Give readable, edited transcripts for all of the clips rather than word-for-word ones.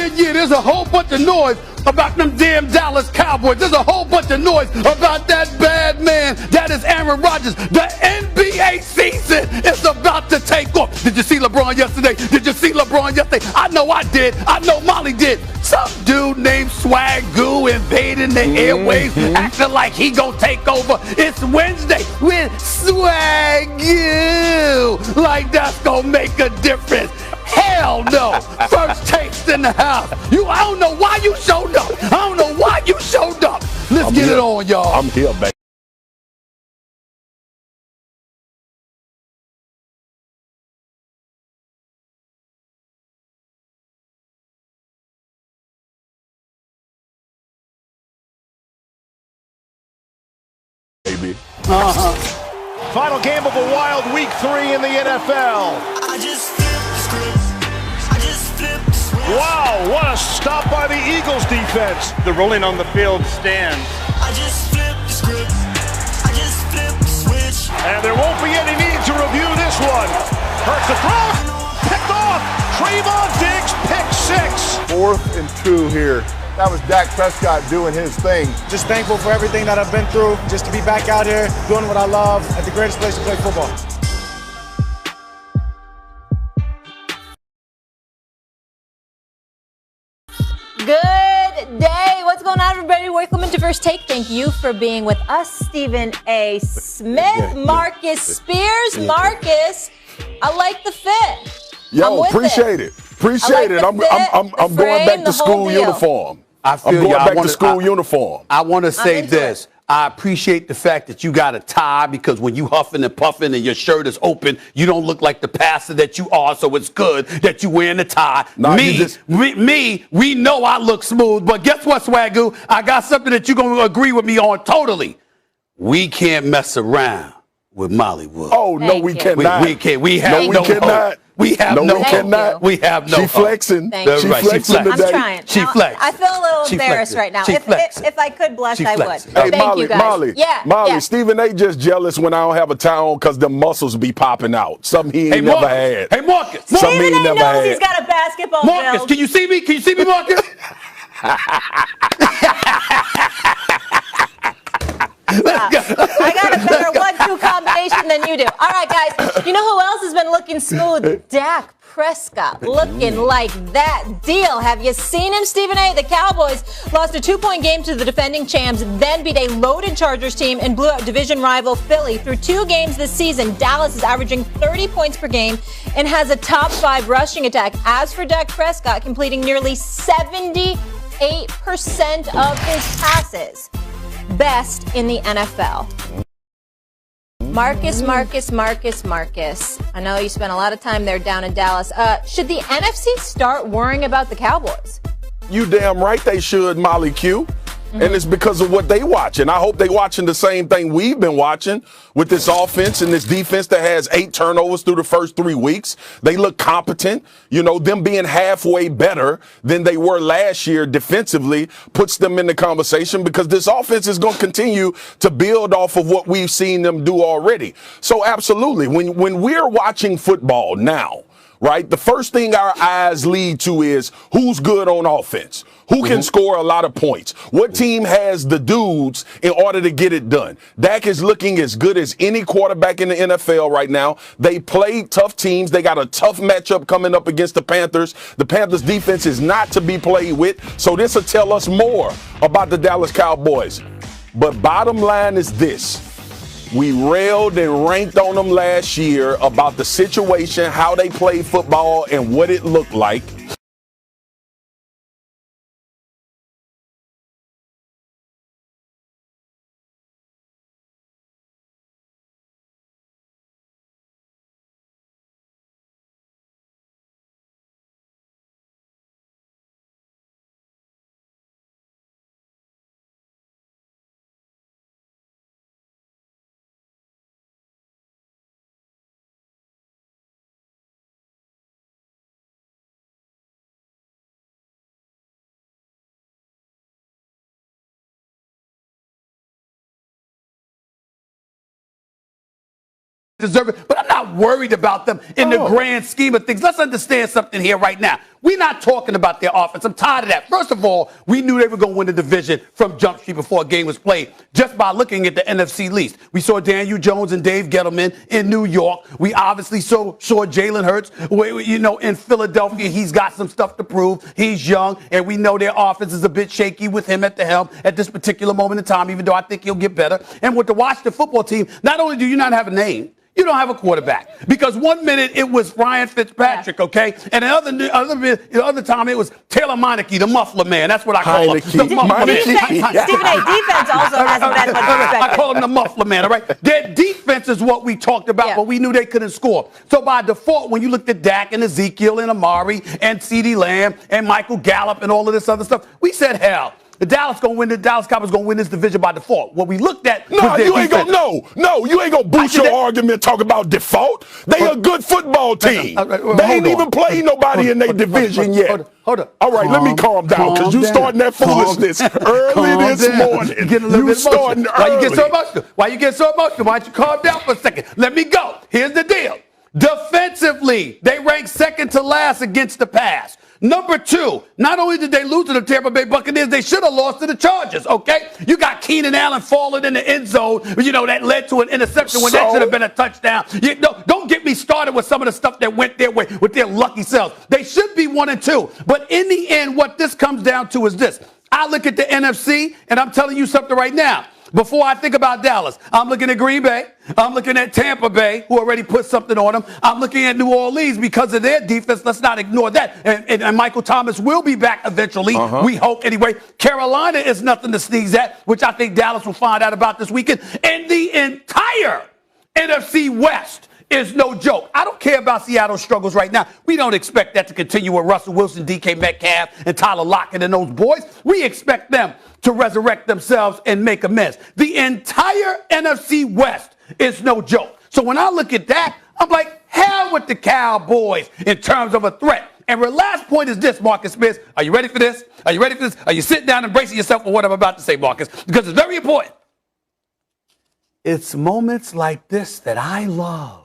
Yeah, there's a whole bunch of noise about them damn Dallas Cowboys. There's a whole bunch of noise about that bad man that is Aaron Rodgers. The NBA season is about to take off. Did you see LeBron yesterday? I know I did. I know Molly did. Some dude named Swagoo invading the airwaves, acting like he gonna take over. It's Wednesday with Swagoo. Like that's gonna make a difference. Hell no. First takes in the house. I don't know why you showed up. Let's get it on, y'all. I'm here, baby. Final game of a wild week 3 in the NFL. Wow, what a stop by the Eagles defense. The rolling on the field stands. And there won't be any need to review this one. Hurts the throw, picked off. Trayvon Diggs, pick 6. 4th and 2 here. That was Dak Prescott doing his thing. Just thankful for everything that I've been through, just to be back out here doing what I love at the greatest place to play football. Good day. What's going on, everybody? Welcome to First Take. Thank you for being with us. Stephen A. Smith, Marcus Spears. Marcus, I like the fit. Yo, appreciate it. Appreciate it. I'm going back to school uniform. I feel I'm going you. back to school uniform. I want to say this. I appreciate the fact that you got a tie, because when you huffing and puffing and your shirt is open, you don't look like the pastor that you are. So it's good that you wearing a tie. Nah, we know I look smooth, but guess what, Swagoo? I got something that you're going to agree with me on totally. We can't mess around with Mollywood. Oh, no, we cannot. We can't. We have no cannot. We have no we cannot. We have no She flexing. Thank She you. flexing today. I'm trying. She flexed. I feel a little embarrassed right now. If I could blush, I would. Hey, Thank you, guys. Molly, Stephen A. just jealous when I don't have a tie on because the muscles be popping out. Something he ain't never had. Hey, Marcus. Stephen A. knows he's got a basketball Marcus, build. can you see me? Can you see me, Marcus? I got a better 1-2 combination than you do. All right, guys. You know who else has been looking smooth? Dak Prescott, looking like that deal. Have you seen him, Stephen A? The Cowboys lost a 2-point game to the defending champs, then beat a loaded Chargers team and blew out division rival Philly. Through 2 games this season, Dallas is averaging 30 points per game and has a top 5 rushing attack. As for Dak Prescott, completing nearly 78% of his passes. Best in the NFL. Marcus. I know you spent a lot of time there down in Dallas. Should the NFC start worrying about the Cowboys? You damn right they should, Molly Q. And it's because of what they watch. And I hope they watching the same thing we've been watching with this offense and this defense that has 8 turnovers through the first 3 weeks. They look competent. You know, them being halfway better than they were last year defensively puts them in the conversation, because this offense is going to continue to build off of what we've seen them do already. So absolutely, when we're watching football now, right, the first thing our eyes lead to is who's good on offense. Who can score a lot of points? What team has the dudes in order to get it done? Dak is looking as good as any quarterback in the NFL right now. They play tough teams. They got a tough matchup coming up against the Panthers. The Panthers defense is not to be played with. So this will tell us more about the Dallas Cowboys. But bottom line is this. We railed and ranked on them last year about the situation, how they played football, and what it looked like. Deserve it, but I'm not not worried about them in the grand scheme of things. Let's understand something here right now. We're not talking about their offense. I'm tired of that. First of all, we knew they were going to win the division from Jump Street before a game was played just by looking at the NFC East. We saw Daniel Jones and Dave Gettleman in New York. We obviously saw Jalen Hurts, in Philadelphia. He's got some stuff to prove. He's young, and we know their offense is a bit shaky with him at the helm at this particular moment in time, even though I think he'll get better. And with the Washington football team, not only do you not have a name, you don't have a quarterback. Because 1 minute it was Ryan Fitzpatrick, okay? And the other time it was Taylor Meineke, the muffler man. That's what I call him. The muffler man. Stephen A. Defense also hasn't been much respected. I call him the muffler man, all right? Their defense is what we talked about, but we knew they couldn't score. So by default, when you looked at Dak and Ezekiel and Amari and CeeDee Lamb and Michael Gallup and all of this other stuff, we said, hell, the Dallas Cowboys gonna win this division by default. What we looked at, you ain't gonna boost your argument. Talk about default. They a good football team. They ain't even played nobody in their division yet. Hold up. All right, let me calm down because you starting that foolishness early this morning. You starting early. Why you get so emotional? Why don't you calm down for a second? Let me go. Here's the deal. Defensively, they rank second to last against the pass. Number 2, not only did they lose to the Tampa Bay Buccaneers, they should have lost to the Chargers, okay? You got Keenan Allen falling in the end zone, that led to an interception when that should have been a touchdown. Don't get me started with some of the stuff that went their way with their lucky selves. They should be 1-2. But in the end, what this comes down to is this. I look at the NFC, and I'm telling you something right now. Before I think about Dallas, I'm looking at Green Bay. I'm looking at Tampa Bay, who already put something on them. I'm looking at New Orleans because of their defense. Let's not ignore that. And Michael Thomas will be back eventually. We hope anyway. Carolina is nothing to sneeze at, which I think Dallas will find out about this weekend. And the entire NFC West is no joke. I don't care about Seattle's struggles right now. We don't expect that to continue with Russell Wilson, DK Metcalf, and Tyler Lockett and those boys. We expect them to resurrect themselves and make amends. The entire NFC West is no joke. So when I look at that, I'm like, hell with the Cowboys in terms of a threat. And the last point is this, Marcus Smith. Are you ready for this? Are you ready for this? Are you sitting down and bracing yourself for what I'm about to say, Marcus? Because it's very important. It's moments like this that I love.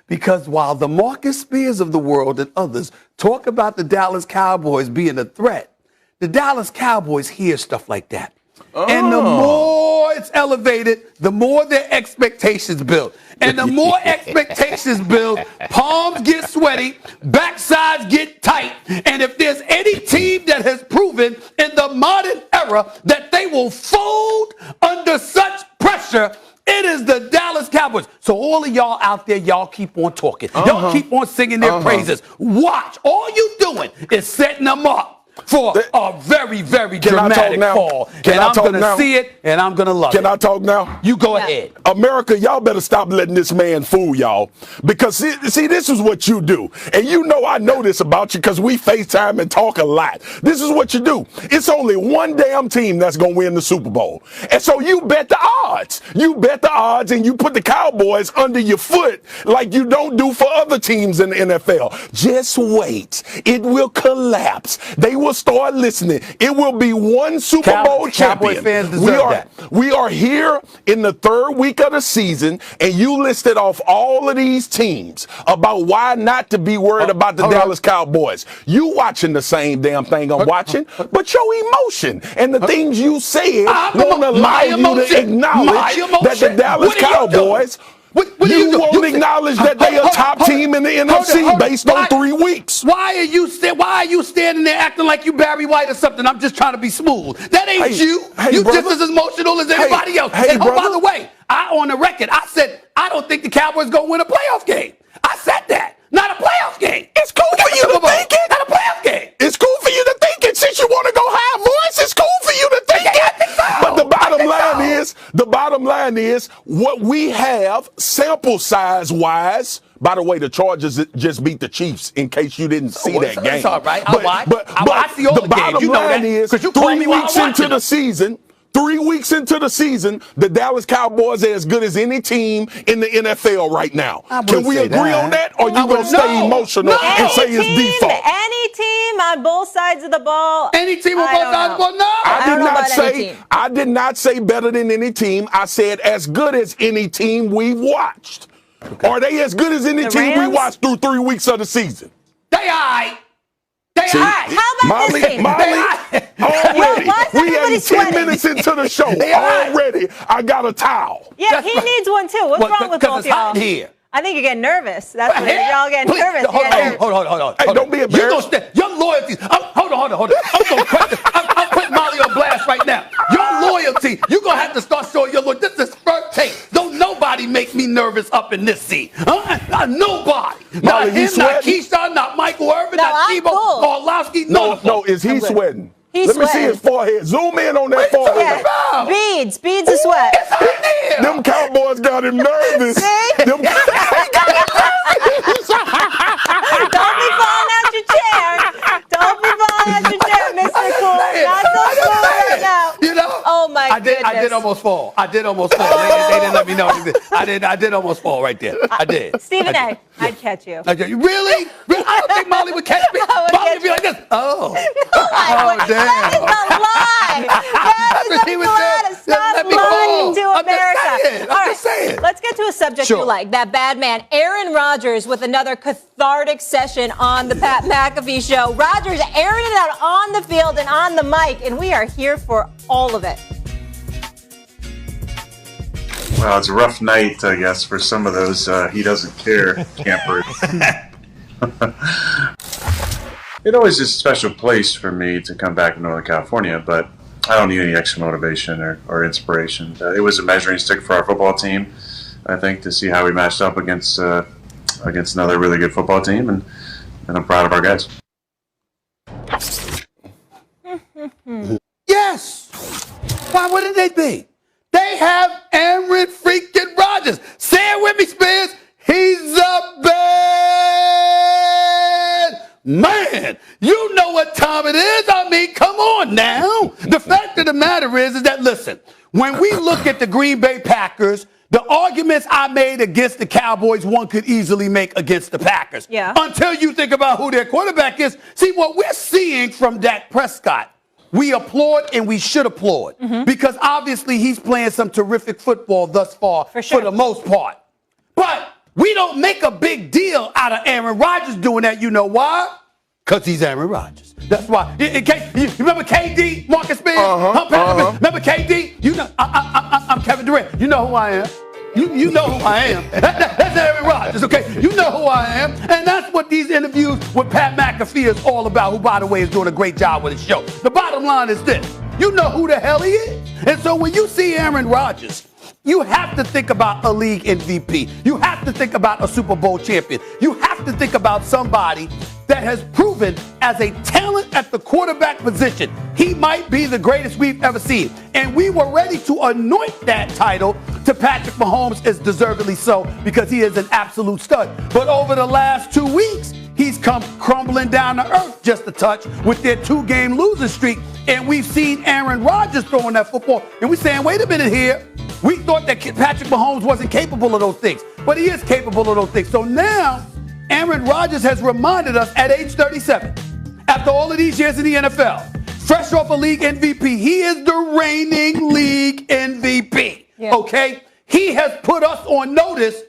Because while the Marcus Spears of the world and others talk about the Dallas Cowboys being a threat, the Dallas Cowboys hear stuff like that. And the more it's elevated, the more their expectations build. And the more expectations build, palms get sweaty, backsides get tight. And if there's any team that has proven in the modern era that they will fold under such pressure, it is the Dallas Cowboys. So all of y'all out there, y'all keep on talking. Y'all keep on singing their praises. Watch. All you doing is setting them up for a very, very dramatic fall. And I'm going to see it, and I'm going to love it. Can I talk now? You go ahead. America, y'all better stop letting this man fool y'all. Because, see, this is what you do. And I know this about you because we FaceTime and talk a lot. This is what you do. It's only one damn team that's going to win the Super Bowl. And so you bet the odds. You bet the odds, and you put the Cowboys under your foot like you don't do for other teams in the NFL. Just wait. It will collapse. They will start listening. It will be one Super Bowl champion. Cowboy fans deserve that. We are here in the third week of the season, and you listed off all of these teams about why not to be worried about the Dallas Cowboys. You watching the same damn thing I'm watching, but your emotion and the things you said won't allow you to acknowledge that the Dallas Cowboys. You won't acknowledge that they are top team in the NFC based on 3 weeks. Why are you standing there acting like you Barry White or something? I'm just trying to be smooth. That ain't you. You just as emotional as anybody else. And by the way, on the record, I said I don't think the Cowboys gonna win a playoff game. I said that. Not a playoff game. It's cool for you to think it. Not a playoff game. It's cool for you to think it. Since you want to go high voice, it's cool for you to think it. I think so. But the bottom line is what we have sample size wise. By the way, the Chargers just beat the Chiefs. In case you didn't see that game, it's all right. I see all the games. You know that is 3 weeks into the season. 3 weeks into the season, the Dallas Cowboys are as good as any team in the NFL right now. Can we agree on that? Or you going to stay emotional and say it's default? Any team on both sides of the ball. Any team on both sides of the ball? No. I did not say better than any team. I said as good as any team we've watched. Okay. Are they as good as any The team we Rams? watched through 3 weeks of the season? They all right. They See, all right. How about this team? Molly, already, why is we everybody ain't 10 sweating? minutes into the show. They all right. Already, I got a towel. Yeah, That's he right. needs one too. What's Well, wrong with both because it's hot y'all? in here. I think you're getting nervous. That's what it is. Y'all getting Please, nervous. You Hold getting nervous. on. Hey, don't be embarrassed. Your loyalty. Hold on. I'm going to I'm putting Molly on blast right now. Your loyalty, you're going to have to start showing your loyalty. This is first take. Don't nobody make me nervous up in this seat. Nobody. Molly, Not he him, not sweating? Keyshawn, not Michael Irvin, No, not I'm Tebow, cool. Orlovsky. No, is he sweating? He's Let me see sweating. his forehead. Zoom in on that What you talking forehead. about? Beads of sweat. It's hot in here. Them Cowboys got him nervous. See? Them, Don't be falling out your chair. Don't be falling out your chair, Mr. Cool. Not so cool right now. You know? Oh, my I did goodness. almost fall. They didn't let me know. I did almost fall right there. I did. Stephen A., I'd catch you. Really? I don't think Molly would catch me. I would Molly catch would be like this. Oh. That damn. is a lie. That what he is a was lie. saying. Stop Let me lying fall. to I'm just America. saying. All I'm just saying. Let's get to a subject Sure. you like. That bad man, Aaron Rodgers, with another cathartic session on the Pat McAfee show. Rodgers airing it out on the field and on the mic, and we are here for all of it. Well, it's a rough night, I guess, for some of those he doesn't care campers. It always is a special place for me to come back to Northern California, but I don't need any extra motivation or inspiration. It was a measuring stick for our football team, I think, to see how we matched up against another really good football team, and I'm proud of our guys. Yes. Why wouldn't they be? They have Aaron freaking Rodgers. Say it with me, Spears. He's a bad man. You know what time it is. I mean, come on now. The fact of the matter is that, listen, when we look at the Green Bay Packers, the arguments I made against the Cowboys, one could easily make against the Packers. Yeah. Until you think about who their quarterback is. See, what we're seeing from Dak Prescott, we applaud and we should applaud because obviously he's playing some terrific football thus far for the most part. But we don't make a big deal out of Aaron Rodgers doing that. You know why? Because he's Aaron Rodgers. That's why. You remember KD, Marcus Spears? Remember KD? You know, I'm Kevin Durant. You know who I am. You know who I am. That's Aaron Rodgers, okay? You know who I am. And that's what these interviews with Pat McAfee is all about, who, by the way, is doing a great job with his show. The bottom line is this. You know who the hell he is. And so when you see Aaron Rodgers, you have to think about a league MVP. You have to think about a Super Bowl champion. You have to think about somebody that has proven as a talent at the quarterback position, he might be the greatest we've ever seen. And we were ready to anoint that title to Patrick Mahomes, as deservedly so, because he is an absolute stud. But over the last 2 weeks, he's come crumbling down to earth just a touch with their 2-game losing streak. And we've seen Aaron Rodgers throwing that football. And we're saying, wait a minute here. We thought that Patrick Mahomes wasn't capable of those things, but he is capable of those things. So now, Aaron Rodgers has reminded us at age 37, after all of these years in the NFL, fresh off a league MVP, he is the reigning league MVP. Yeah. Okay? He has put us on notice.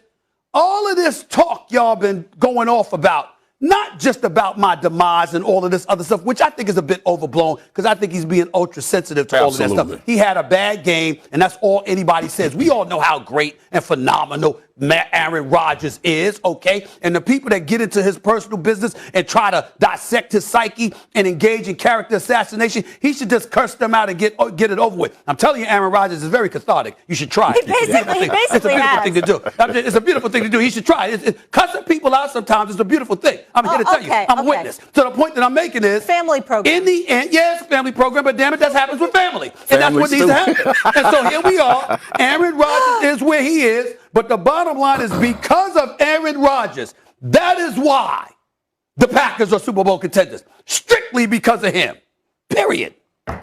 All of this talk y'all been going off about, not just about my demise and all of this other stuff, which I think is a bit overblown because I think he's being ultra sensitive to all of that stuff. He had a bad game, and that's all anybody says. We all know how great and phenomenal Aaron Rodgers is, okay? And the people that get into his personal business and try to dissect his psyche and engage in character assassination, he should just curse them out and get it over with. I'm telling you, Aaron Rodgers is very cathartic. You should try it. He basically it's a beautiful thing to do. It's a beautiful thing to do. He should try it. Cussing people out sometimes is a beautiful thing. I'm here to tell you. I'm a witness. So the point that I'm making is family program. In the end, yes, family program, but damn it, that happens with family. And that's what needs to happen. And so here we are. Aaron Rodgers is where he is. But the bottom line is because of Aaron Rodgers, that is why the Packers are Super Bowl contenders. Strictly because of him. Period.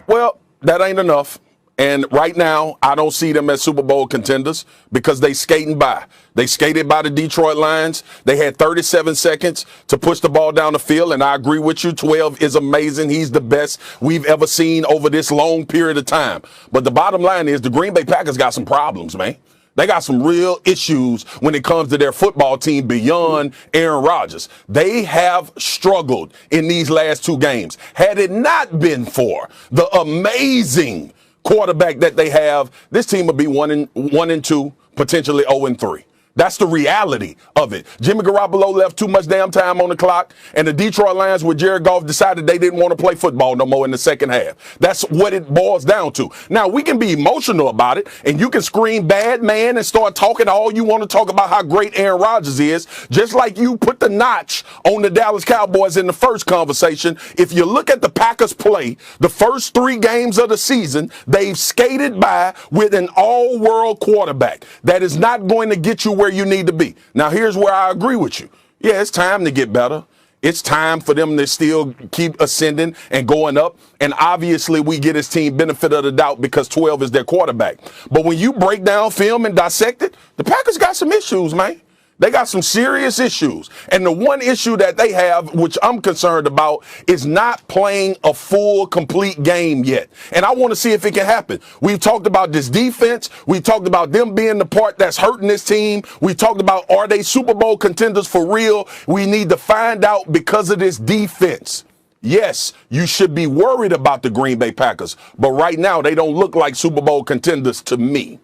Well, that ain't enough. And right now, I don't see them as Super Bowl contenders because they skating by. They skated by the Detroit Lions. They had 37 seconds to push the ball down the field. And I agree with you. 12 is amazing. He's the best we've ever seen over this long period of time. But the bottom line is the Green Bay Packers got some problems, man. They got some real issues when it comes to their football team beyond Aaron Rodgers. They have struggled in these last 2 games. Had it not been for the amazing quarterback that they have, this team would be 1-2, potentially 0-3. That's the reality of it. Jimmy Garoppolo left too much damn time on the clock, and the Detroit Lions with Jared Goff decided they didn't want to play football no more in the second half. That's what it boils down to. Now, we can be emotional about it, and you can scream bad man and start talking all you want to talk about how great Aaron Rodgers is, just like you put the notch on the Dallas Cowboys in the first conversation. If you look at the Packers play, the first 3 games of the season, they've skated by with an all-world quarterback that is not going to get you where you need to be. Now, here's where I agree with you. Yeah, it's time to get better. It's time for them to still keep ascending and going up. And obviously, we get his team benefit of the doubt because 12 is their quarterback. But when you break down film and dissect it, the Packers got some issues, man. They got some serious issues. And the one issue that they have, which I'm concerned about, is not playing a full, complete game yet. And I want to see if it can happen. We've talked about this defense. We talked about them being the part that's hurting this team. We talked about, are they Super Bowl contenders for real? We need to find out because of this defense. Yes, you should be worried about the Green Bay Packers. But right now, they don't look like Super Bowl contenders to me.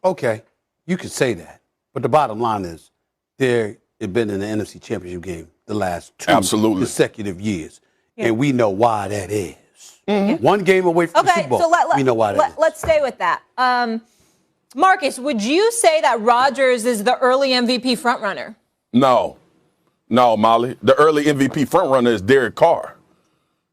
Okay. You could say that, but the bottom line is they've been in the NFC Championship game the last 2 consecutive years, and we know why that is. Mm-hmm. 1 game away from the Super Bowl. So we know why that is. Let's stay with that. Marcus, would you say that Rodgers is the early MVP frontrunner? No, Molly. The early MVP frontrunner is Derek Carr.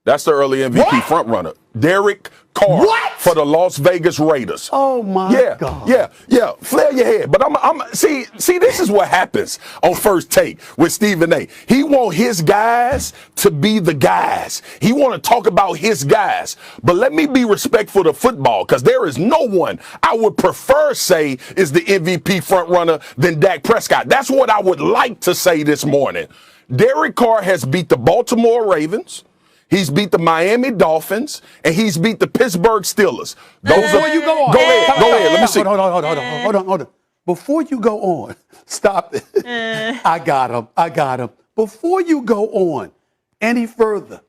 That's the early MVP frontrunner. Derek Carr for the Las Vegas Raiders. Oh my God. Yeah. Flare your head. But I'm see, this is what happens on First Take with Stephen A. He want his guys to be the guys. He want to talk about his guys. But let me be respectful to football, because there is no one I would prefer say is the MVP frontrunner than Dak Prescott. That's what I would like to say this morning. Derek Carr has beat the Baltimore Ravens. He's beat the Miami Dolphins, and he's beat the Pittsburgh Steelers. Before you go on. Go ahead. Let me see. Hold on. Before you go on, stop it. I got him. Before you go on any further,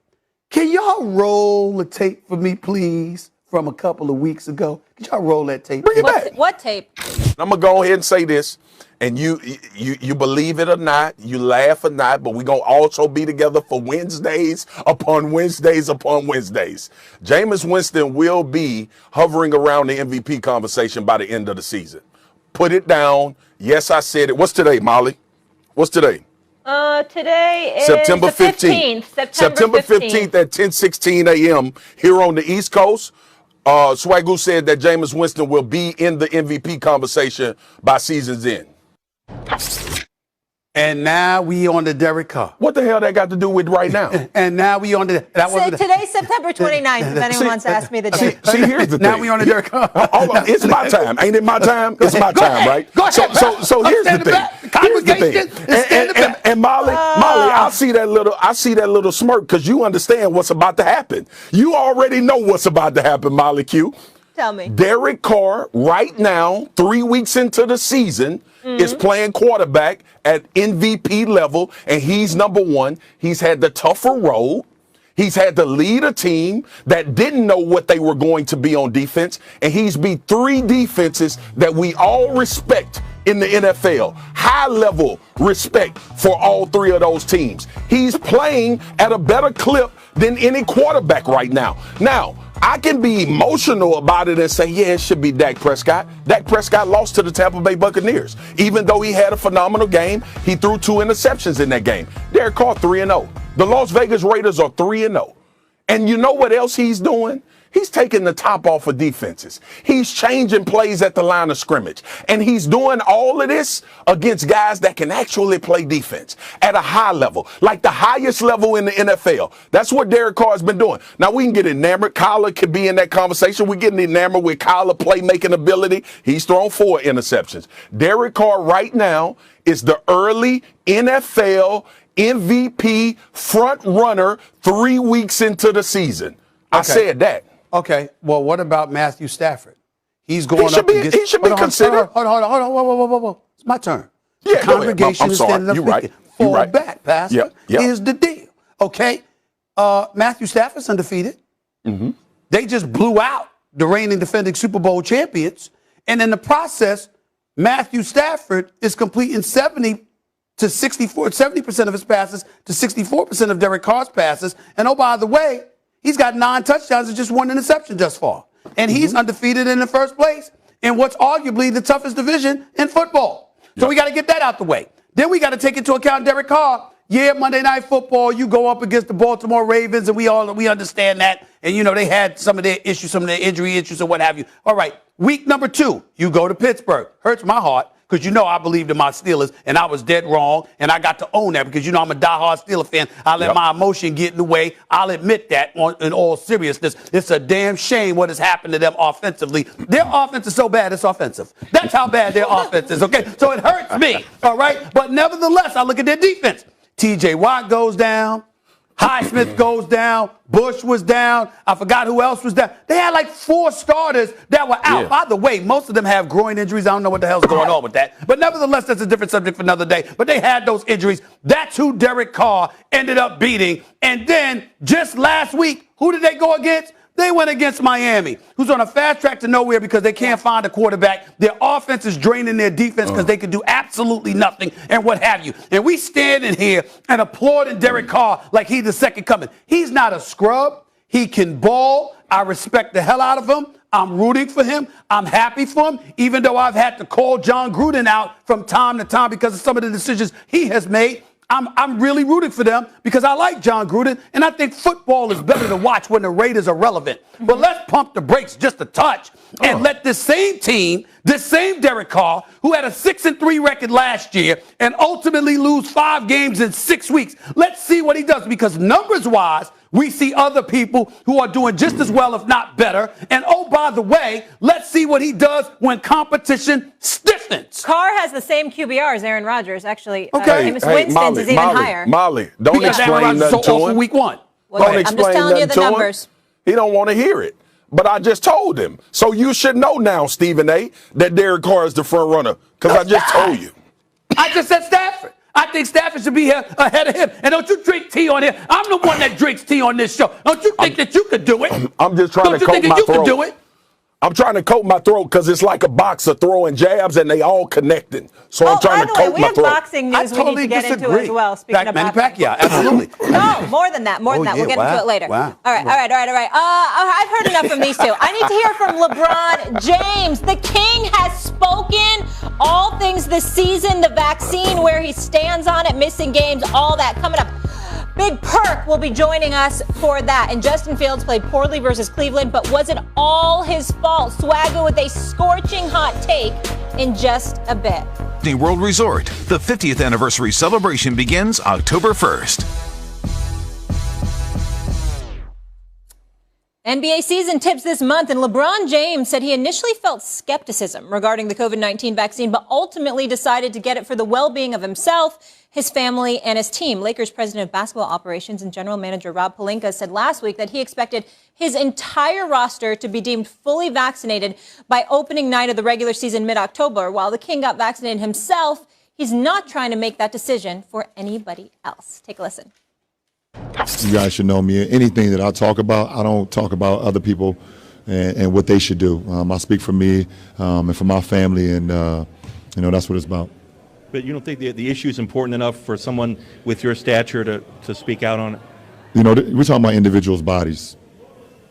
can y'all roll the tape for me, please, from a couple of weeks ago? Can y'all roll that tape? Bring it back. What tape? I'm going to go ahead and say this. And you believe it or not, you laugh or not, but we're going to also be together for Wednesdays upon Wednesdays upon Wednesdays. Jameis Winston will be hovering around the MVP conversation by the end of the season. Put it down. Yes, I said it. What's today, Molly? What's today? Today is September 15th. September 15th at 10:16 a.m. here on the East Coast. Swagoo said that Jameis Winston will be in the MVP conversation by season's end. And now we on the Derek Carr. What the hell that got to do with right now? And now we on the... Today's September 29th, if anyone wants to ask me the date. See, here's the thing. Now we on the Derek Carr. It's my time. Ain't it my time? It's my time, right? Go ahead. So here's the thing. And Molly, I see that little smirk because you understand what's about to happen. You already know what's about to happen, Molly Q. Tell me. Derek Carr, right now, 3 weeks into the season, is playing quarterback at MVP level, and he's number 1. He's had the tougher road. He's had to lead a team that didn't know what they were going to be on defense, and he's beat 3 defenses that we all respect in the NFL. High level respect for all 3 of those teams. He's playing at a better clip than any quarterback right now. Now, I can be emotional about it and say, yeah, it should be Dak Prescott. Dak Prescott lost to the Tampa Bay Buccaneers. Even though he had a phenomenal game, he threw 2 interceptions in that game. Derek Carr 3-0. The Las Vegas Raiders are 3-0. And you know what else he's doing? He's taking the top off of defenses. He's changing plays at the line of scrimmage. And he's doing all of this against guys that can actually play defense at a high level, like the highest level in the NFL. That's what Derek Carr has been doing. Now, we can get enamored. Kyler could be in that conversation. We're getting enamored with Kyler playmaking ability. He's thrown 4 interceptions. Derek Carr right now is the early NFL MVP front runner 3 weeks into the season. I said that. Okay, well, what about Matthew Stafford? He's going He should up be- against. he should be considered. Hold on. Whoa. It's my turn. Yeah, the go ahead. congregation I'm is sorry. standing up You're right. thinking, You're fall right. back, Pastor. Yep. Here's the deal. Okay. Matthew Stafford's undefeated. Mm-hmm. They just blew out the reigning defending Super Bowl champions. And in the process, Matthew Stafford is completing 70% of his passes to 64% of Derek Carr's passes. And oh, by the way, he's got 9 touchdowns and just 1 interception thus far. And he's undefeated in the first place in what's arguably the toughest division in football. So we got to get that out the way. Then we got to take into account Derek Carr. Yeah, Monday Night Football, you go up against the Baltimore Ravens, and we understand that. And, you know, they had some of their issues, some of their injury issues and what have you. All right, week number 2, you go to Pittsburgh. Hurts my heart because, you know, I believed in my Steelers, and I was dead wrong, and I got to own that because, you know, I'm a diehard Steeler fan. I let my emotion get in the way. I'll admit that in all seriousness. It's a damn shame what has happened to them offensively. Their offense is so bad, it's offensive. That's how bad their offense is, okay? So it hurts me, all right? But nevertheless, I look at their defense. T.J. Watt goes down. Highsmith goes down. Bush was down. I forgot who else was down. They had like 4 starters that were out. Yeah. By the way, most of them have groin injuries. I don't know what the hell's going on with that. But nevertheless, that's a different subject for another day. But they had those injuries. That's who Derek Carr ended up beating. And then just last week, who did they go against? They went against Miami, who's on a fast track to nowhere because they can't find a quarterback. Their offense is draining their defense because they can do absolutely nothing and what have you. And we standing here and applauding Derek Carr like he's the second coming. He's not a scrub. He can ball. I respect the hell out of him. I'm rooting for him. I'm happy for him, even though I've had to call John Gruden out from time to time because of some of the decisions he has made. I'm really rooting for them because I like John Gruden, and I think football is better to watch when the Raiders are relevant. But let's pump the brakes just a touch and let this same team, this same Derek Carr, who had a 6-3 record last year and ultimately lose 5 games in 6 weeks, let's see what he does because numbers-wise, we see other people who are doing just as well, if not better. And oh, by the way, let's see what he does when competition stiffens. Carr has the same QBR as Aaron Rodgers, actually. Okay. Jameis Winston's is even higher. Molly, don't Because Aaron explain Rodgers nothing is so to awful him. week 1. Well, Don't I'm just explain telling you nothing the to him. numbers. He don't want to hear it. But I just told him. So you should know now, Stephen A., that Derek Carr is the front runner because I just told you. I just said Stafford. I think Stafford should be here ahead of him. And don't you drink tea on here. I'm the one that drinks tea on this show. Don't you think that you could do it? I'm just trying to coat my Don't you think that you throat. could do it? I'm trying to coat my throat because it's like a boxer throwing jabs and they all connecting. So I'm trying to by the way, coat we my have throat. boxing news we need to get into as well. Speaking of Manny boxing. Pacquiao, absolutely. No, more than that. We'll get into it later. Wow. All right. I've heard enough from these two. I need to hear from LeBron James. The King has spoken. All things this season, the vaccine, where he stands on it, missing games, all that coming up. Big Perk will be joining us for that. And Justin Fields played poorly versus Cleveland, but was it all his fault? Swagoo with a scorching hot take in just a bit. Disney World Resort. The 50th anniversary celebration begins October 1st. NBA season tips this month, and LeBron James said he initially felt skepticism regarding the COVID-19 vaccine, but ultimately decided to get it for the well-being of himself, his family, and his team. Lakers president of basketball operations and general manager Rob Pelinka said last week that he expected his entire roster to be deemed fully vaccinated by opening night of the regular season mid-October. While the King got vaccinated himself, he's not trying to make that decision for anybody else. Take a listen. You guys should know me. Anything that I talk about, I don't talk about other people and what they should do. I speak for me and for my family, and that's what it's about. But you don't think the issue is important enough for someone with your stature to speak out on it? We're talking about individuals' bodies.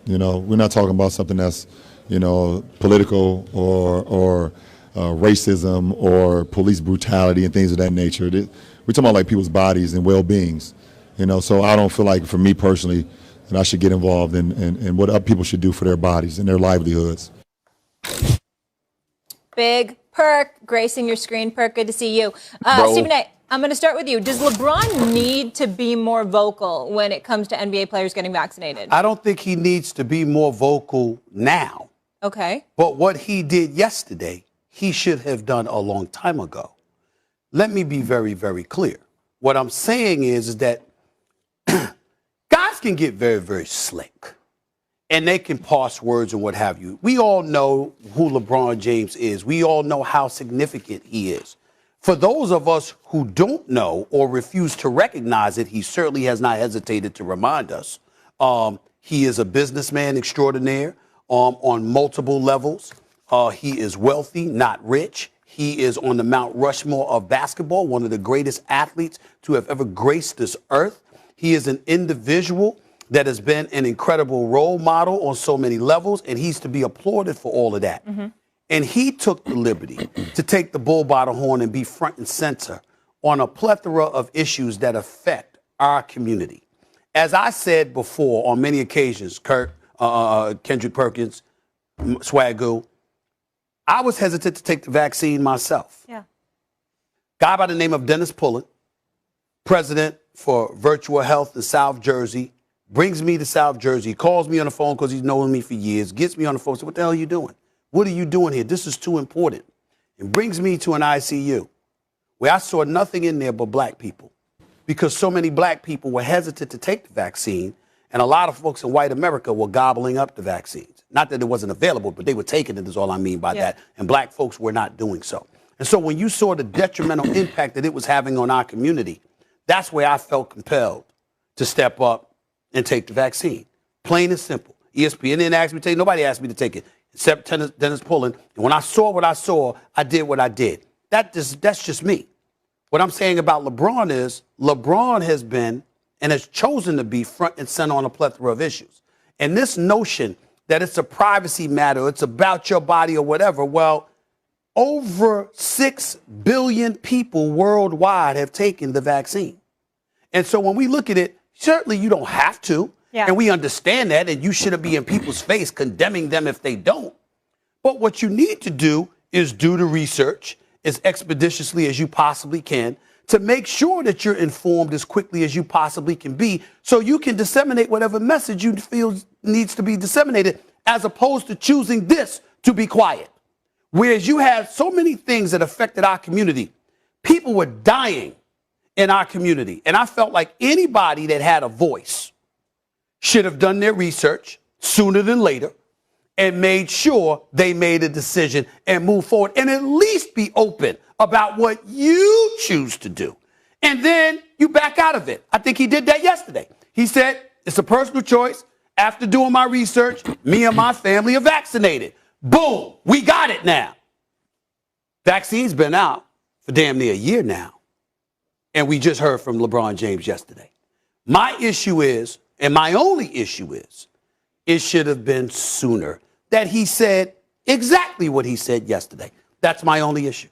We're not talking about something that's, political or racism or police brutality and things of that nature. We're talking about like people's bodies and well-beings. So I don't feel like, for me personally, that I should get involved in what other people should do for their bodies and their livelihoods. Big Perk, gracing your screen. Perk, good to see you. Stephen A., I'm going to start with you. Does LeBron need to be more vocal when it comes to NBA players getting vaccinated? I don't think he needs to be more vocal now. Okay. But what he did yesterday, he should have done a long time ago. Let me be very, very clear. What I'm saying is that guys can get very, very slick. and they can parse words and what have you. We all know who LeBron James is. We all know how significant he is. For those of us who don't know or refuse to recognize it, he certainly has not hesitated to remind us. He is a businessman extraordinaire on multiple levels. He is wealthy, not rich. He is on the Mount Rushmore of basketball, one of the greatest athletes to have ever graced this earth. He is an individual that has been an incredible role model on so many levels, and he's to be applauded for all of that. Mm-hmm. And he took the liberty to take the bull by the horn and be front and center on a plethora of issues that affect our community. As I said before on many occasions, Kendrick Perkins, Swagoo, I was hesitant to take the vaccine myself. Yeah. Guy by the name of Dennis Pullen, president for Virtual Health in South Jersey, brings me to South Jersey, calls me on the phone because he's known me for years, gets me on the phone, says, what the hell are you doing? What are you doing here? This is too important. And brings me to an ICU where I saw nothing in there but black people because so many black people were hesitant to take the vaccine, and a lot of folks in white America were gobbling up the vaccines. Not that it wasn't available, but they were taking it is all I mean by that, and black folks were not doing so. And so when you saw the detrimental impact that it was having on our community, that's where I felt compelled to step up and take the vaccine. Plain and simple. ESPN didn't ask me to take it. Nobody asked me to take it, except Dennis Pullen. And when I saw what I saw, I did what I did. That's just me. What I'm saying about LeBron is LeBron has been and has chosen to be front and center on a plethora of issues. And this notion that it's a privacy matter, it's about your body or whatever, well, over 6 billion people worldwide have taken the vaccine. And so when we look at it, certainly you don't have to. Yeah. And we understand that, and you shouldn't be in people's face condemning them if they don't. But what you need to do is do the research as expeditiously as you possibly can to make sure that you're informed as quickly as you possibly can be so you can disseminate whatever message you feel needs to be disseminated, as opposed to choosing this to be quiet. Whereas you had so many things that affected our community. People were dying in our community. And I felt like anybody that had a voice should have done their research sooner than later and made sure they made a decision and move forward and at least be open about what you choose to do. And then you back out of it. I think he did that yesterday. He said, it's a personal choice. After doing my research, me and my family are vaccinated. Boom, we got it now. Vaccine's been out for damn near a year now. And we just heard from LeBron James yesterday. My issue is, and my only issue is, it should have been sooner that he said exactly what he said yesterday. That's my only issue.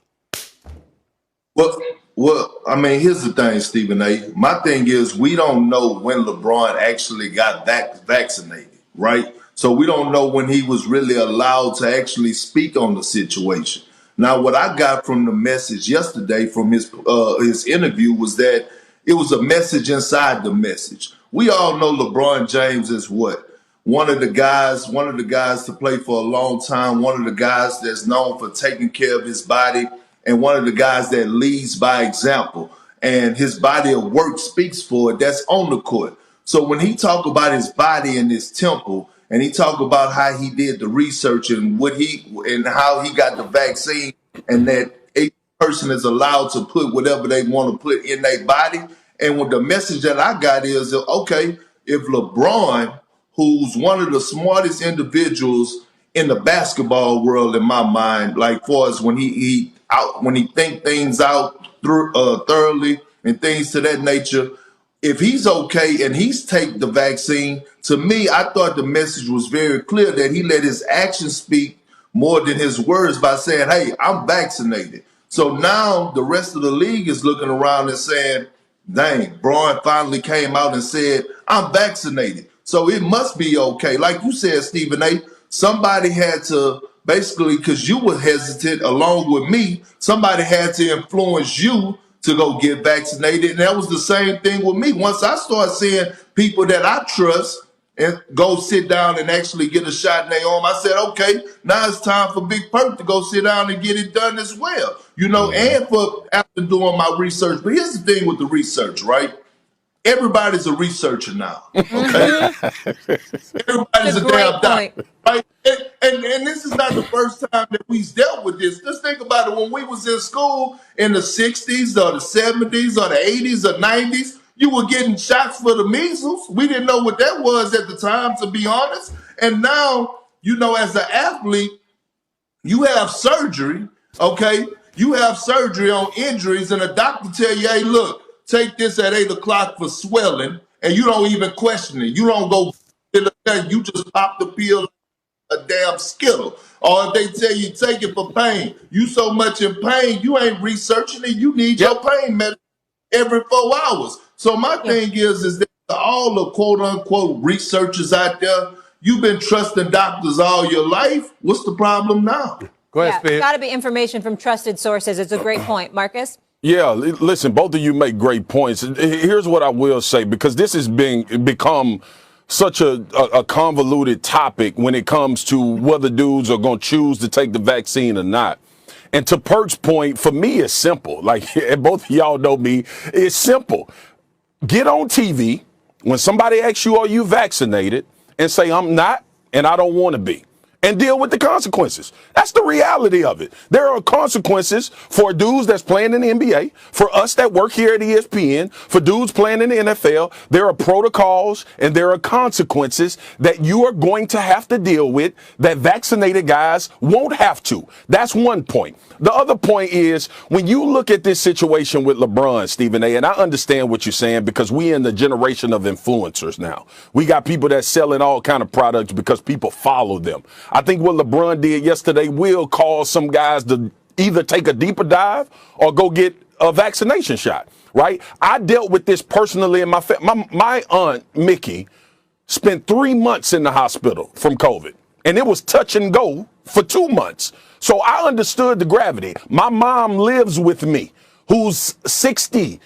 Well, I mean, here's the thing, Stephen A. My thing is we don't know when LeBron actually got vaccinated, right? So we don't know when he was really allowed to actually speak on the situation. Now, what I got from the message yesterday from his interview was that it was a message inside the message. We all know LeBron James is what? One of the guys to play for a long time, one of the guys that's known for taking care of his body, and one of the guys that leads by example. And his body of work speaks for it. That's on the court. So when he talk about his body and his temple, and he talk about how he did the research and how he got the vaccine, and that each person is allowed to put whatever they want to put in their body. And what the message that I got is, okay, if LeBron, who's one of the smartest individuals in the basketball world, in my mind, like far as when he think things out thoroughly and things to that nature, if he's okay and he's take the vaccine, to me, I thought the message was very clear that he let his actions speak more than his words by saying, hey, I'm vaccinated. So now the rest of the league is looking around and saying, dang, Braun finally came out and said, I'm vaccinated. So it must be okay. Like you said, Stephen A., somebody had to basically, because you were hesitant along with me, somebody had to influence you to go get vaccinated. And that was the same thing with me. Once I started seeing people that I trust and go sit down and actually get a shot in their arm, I said, okay, now it's time for Big Perk to go sit down and get it done as well. You know, and for after doing my research. But here's the thing with the research, right? everybody's a researcher now. Okay, everybody's a damn doctor, right? And this is not the first time that we've dealt with this. Just think about it. When we was in school in the 60s or the 70s or the 80s or 90s, you were getting shots for the measles. We didn't know what that was at the time, to be honest. And now, you know, as an athlete, you have surgery, okay? You have surgery on injuries, and a doctor tell you, hey, look, take this at 8 o'clock for swelling, and you don't even question it. You don't go, you just pop the pill a damn Skittle. Or if they tell you take it for pain, you so much in pain, you ain't researching it. You need your pain medicine every 4 hours. So my thing is that all the quote unquote researchers out there, you've been trusting doctors all your life. What's the problem now? Go ahead, Spears. Got to be information from trusted sources. It's a great point. Marcus? Yeah, listen, both of you make great points. Here's what I will say, because this has become such a convoluted topic when it comes to whether dudes are going to choose to take the vaccine or not. And to Perk's point, for me, it's simple. Like, both of y'all know me, it's simple. Get on TV when somebody asks you, are you vaccinated? And say, I'm not, and I don't want to be. And deal with the consequences. That's the reality of it. There are consequences for dudes that's playing in the NBA, for us that work here at ESPN, for dudes playing in the NFL. There are protocols and there are consequences that you are going to have to deal with that vaccinated guys won't have to. That's one point. The other point is, when you look at this situation with LeBron, Stephen A., and I understand what you're saying, because we in the generation of influencers now. We got people that's selling all kind of products because people follow them. I think what LeBron did yesterday will cause some guys to either take a deeper dive or go get a vaccination shot, right? I dealt with this personally in my aunt, Mickey, spent 3 months in the hospital from COVID, and it was touch and go for 2 months. So I understood the gravity. My mom lives with me, who's 60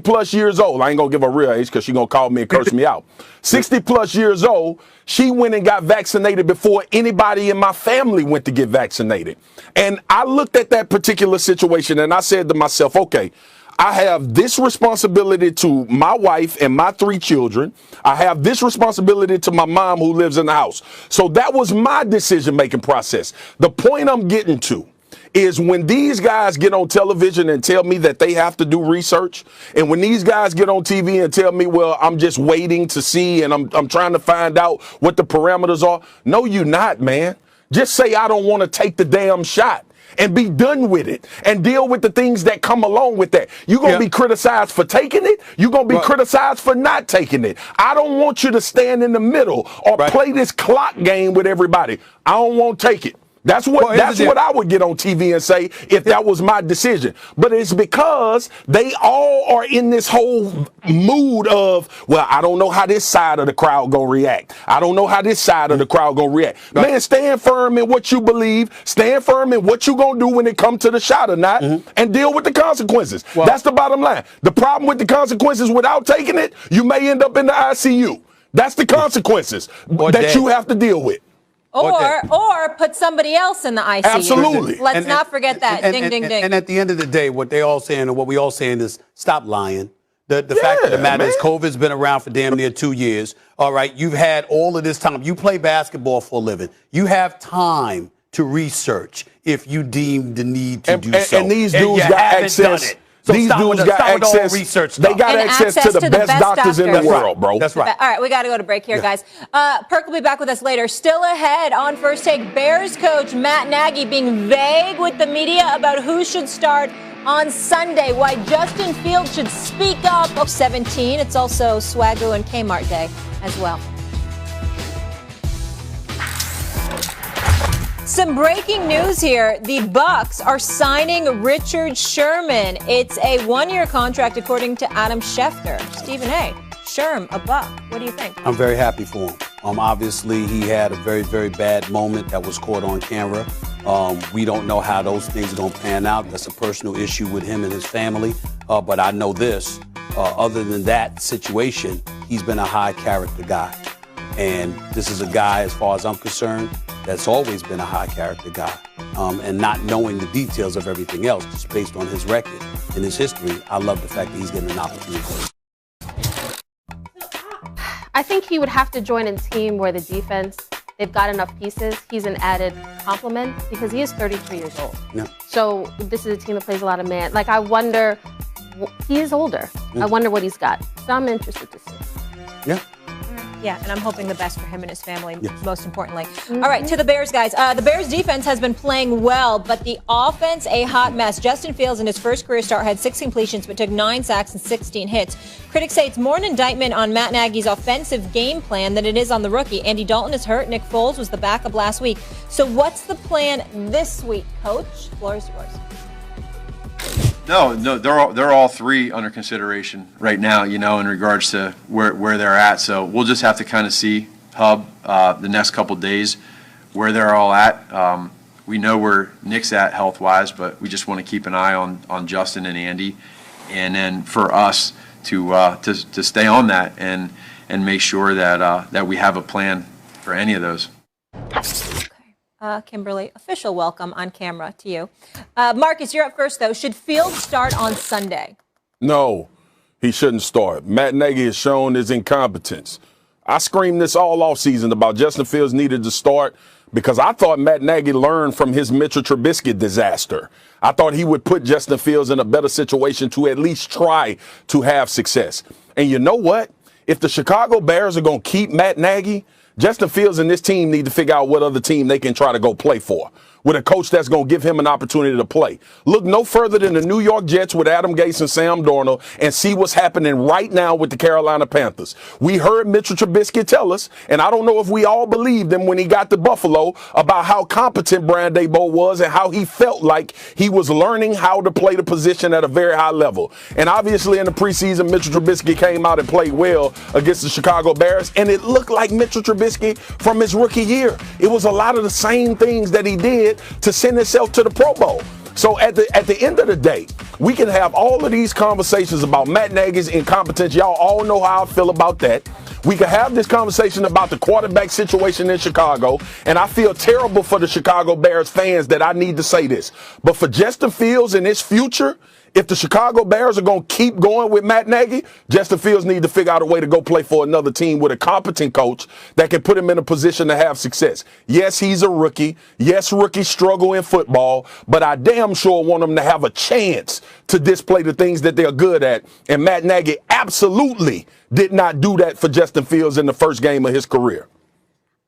plus years old. I ain't gonna give her real age because she's gonna call me and curse me out. 60 plus years old. She went and got vaccinated before anybody in my family went to get vaccinated. And I looked at that particular situation and I said to myself, okay, I have this responsibility to my wife and my 3 children. I have this responsibility to my mom who lives in the house. So that was my decision-making process. The point I'm getting to is when these guys get on television and tell me that they have to do research, and when these guys get on TV and tell me, well, I'm just waiting to see and I'm trying to find out what the parameters are. No, you're not, man. Just say, I don't want to take the damn shot. And be done with it and deal with the things that come along with that. You're going to be criticized for taking it. You're going to be criticized for not taking it. I don't want you to stand in the middle or play this clock game with everybody. I don't want to take it. That's what I would get on TV and say if that was my decision. But it's because they all are in this whole mood of, well, I don't know how this side of the crowd gonna react. I don't know how this side of the crowd gonna react. Man, stand firm in what you believe. Stand firm in what you gonna do when it comes to the shot or not, and deal with the consequences. Well, that's the bottom line. The problem with the consequences without taking it, you may end up in the ICU. That's the consequences that you have to deal with. Or put somebody else in the ICU. Absolutely. Let's not forget that. Ding, ding, ding. And at the end of the day, what they all saying and what we all saying is stop lying. The fact of the matter is COVID's been around for damn near 2 years. All right, you've had all of this time. You play basketball for a living. You have time to research if you deem the need to do so. And these dudes got access. So these dudes got access. They got access to the best doctors in the world, bro. That's right. All right, we got to go to break here, guys. Perk will be back with us later. Still ahead on First Take, Bears coach Matt Nagy being vague with the media about who should start on Sunday. Why Justin Fields should speak up. 17. It's also Swagoo and Kmart Day as well. Some breaking news here. The Bucs are signing Richard Sherman. It's a 1-year contract, according to Adam Schefter. Stephen A., Sherm, a Buck. What do you think? I'm very happy for him. Obviously, he had a very, very bad moment that was caught on camera. We don't know how those things are going to pan out. That's a personal issue with him and his family. But I know this. Other than that situation, he's been a high-character guy. And this is a guy, as far as I'm concerned, that's always been a high-character guy. And not knowing the details of everything else, just based on his record and his history, I love the fact that he's getting an opportunity. I think he would have to join a team where the defense, they've got enough pieces. He's an added complement because he is 33 years old. Yeah. So this is a team that plays a lot of man. Like, I wonder, he is older. I wonder what he's got. So I'm interested to see. Yeah. Yeah, and I'm hoping the best for him and his family, most importantly. All right, to the Bears, guys. The Bears' defense has been playing well, but the offense, a hot mess. Justin Fields, in his first career start, had 6 completions, but took 9 sacks and 16 hits. Critics say it's more an indictment on Matt Nagy's offensive game plan than it is on the rookie. Andy Dalton is hurt. Nick Foles was the backup last week. So what's the plan this week, Coach? Floor is yours. No, they're all three under consideration right now, in regards to where they're at. So we'll just have to kind of see, Hub, the next couple days where they're all at. We know where Nick's at health-wise, but we just want to keep an eye on Justin and Andy, and then for us to stay on that and make sure that we have a plan for any of those. Kimberly, official welcome on camera to you. Marcus, you're up first, though. Should Fields start on Sunday? No, he shouldn't start. Matt Nagy has shown his incompetence. I screamed this all offseason about Justin Fields needed to start because I thought Matt Nagy learned from his Mitchell Trubisky disaster. I thought he would put Justin Fields in a better situation to at least try to have success. And you know what? If the Chicago Bears are going to keep Matt Nagy, Justin Fields and this team need to figure out what other team they can try to go play for, with a coach that's going to give him an opportunity to play. Look no further than the New York Jets with Adam Gase and Sam Darnold and see what's happening right now with the Carolina Panthers. We heard Mitchell Trubisky tell us, and I don't know if we all believed him when he got to Buffalo, about how competent Brian Daboll was and how he felt like he was learning how to play the position at a very high level. And obviously in the preseason, Mitchell Trubisky came out and played well against the Chicago Bears, and it looked like Mitchell Trubisky from his rookie year. It was a lot of the same things that he did to send himself to the Pro Bowl. So at the end of the day, we can have all of these conversations about Matt Nagy's incompetence. Y'all all know how I feel about that. We can have this conversation about the quarterback situation in Chicago, and I feel terrible for the Chicago Bears fans that I need to say this. But for Justin Fields and his future, if the Chicago Bears are going to keep going with Matt Nagy, Justin Fields need to figure out a way to go play for another team with a competent coach that can put him in a position to have success. Yes, he's a rookie. Yes, rookies struggle in football, but I damn sure want them to have a chance to display the things that they're good at. And Matt Nagy absolutely did not do that for Justin Fields in the first game of his career.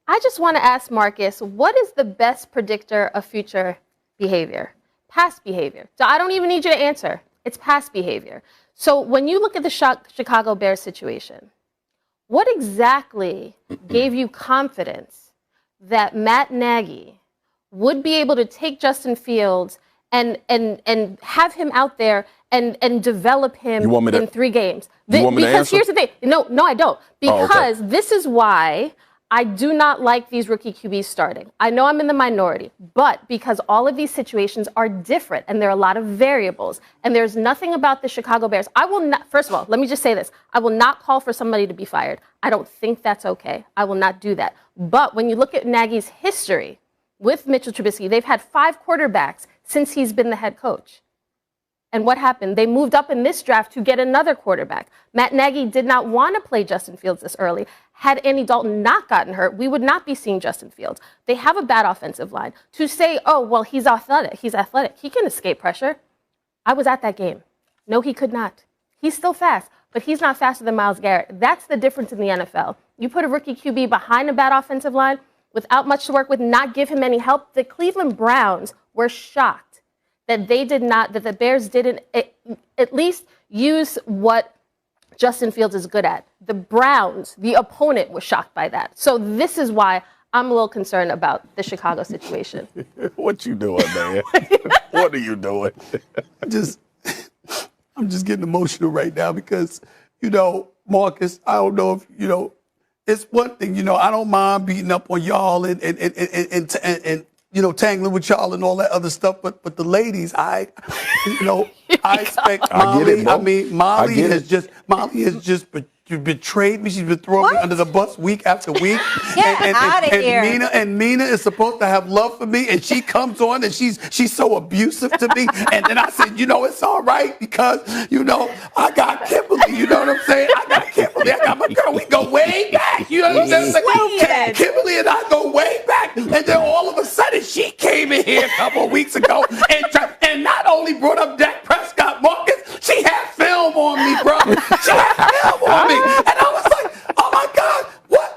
I just want to ask Marcus, what is the best predictor of future behavior? Past behavior. So I don't even need you to answer. It's past behavior. So when you look at the Chicago Bears situation, what exactly gave you confidence that Matt Nagy would be able to take Justin Fields and have him out there and develop him in 3 games? Because here's the thing. No, I don't. Because this is why I do not like these rookie QBs starting. I know I'm in the minority, but because all of these situations are different and there are a lot of variables, and there's nothing about the Chicago Bears. I will not, first of all, let me just say this. I will not call for somebody to be fired. I don't think that's okay. I will not do that. But when you look at Nagy's history with Mitchell Trubisky, they've had 5 quarterbacks since he's been the head coach. And what happened? They moved up in this draft to get another quarterback. Matt Nagy did not want to play Justin Fields this early. Had Andy Dalton not gotten hurt, we would not be seeing Justin Fields. They have a bad offensive line. To say, oh, well, he's athletic. He can escape pressure. I was at that game. No, he could not. He's still fast, but he's not faster than Myles Garrett. That's the difference in the NFL. You put a rookie QB behind a bad offensive line without much to work with, not give him any help. The Cleveland Browns were shocked that the Bears didn't at least use what Justin Fields is good at. The Browns, the opponent, was shocked by that. So this is why I'm a little concerned about the Chicago situation. What you doing, man? What are you doing? I'm just getting emotional right now because, Marcus, I don't know if, it's one thing, I don't mind beating up on y'all and tangling with y'all and all that other stuff. But the ladies, I expect Molly. Molly has just betrayed me. She's been throwing me under the bus week after week. Get outta here. Mina is supposed to have love for me, and she comes on and she's so abusive to me. And then I said, it's all right because, I got Kimberly. You know what I'm saying? I got Kimberly. I got my girl. We go way back. You know what I'm saying? Kimberly and I go way back. And then all of a sudden, she came in here a couple of weeks ago and not only brought up Dak Prescott, Marcus, she had film on me, bro. She had film on me. And I was like, oh my God,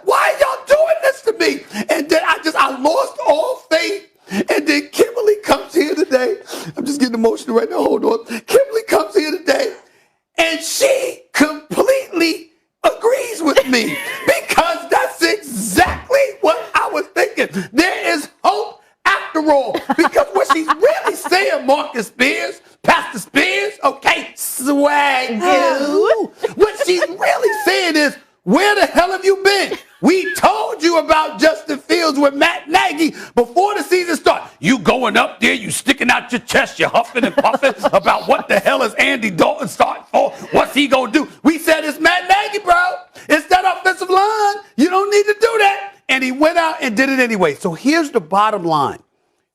why are y'all doing this to me? And then I lost all faith. And then Kimberly comes here today. I'm just getting emotional right now. Hold on. Kimberly comes here today and she completely agrees with me because that's exactly what I was thinking. There is hope after all because what she's really saying, Marcus Spears, Pastor Spears, okay, Swagoo. What she's really saying is, where the hell have you been? We told you about Justin Fields with Matt Nagy before the season started. You going up there, you sticking out your chest, you huffing and puffing about what the hell is Andy Dalton starting for? What's he going to do? We said it's Matt Nagy, bro. It's that offensive line. You don't need to do that. And he went out and did it anyway. So here's the bottom line.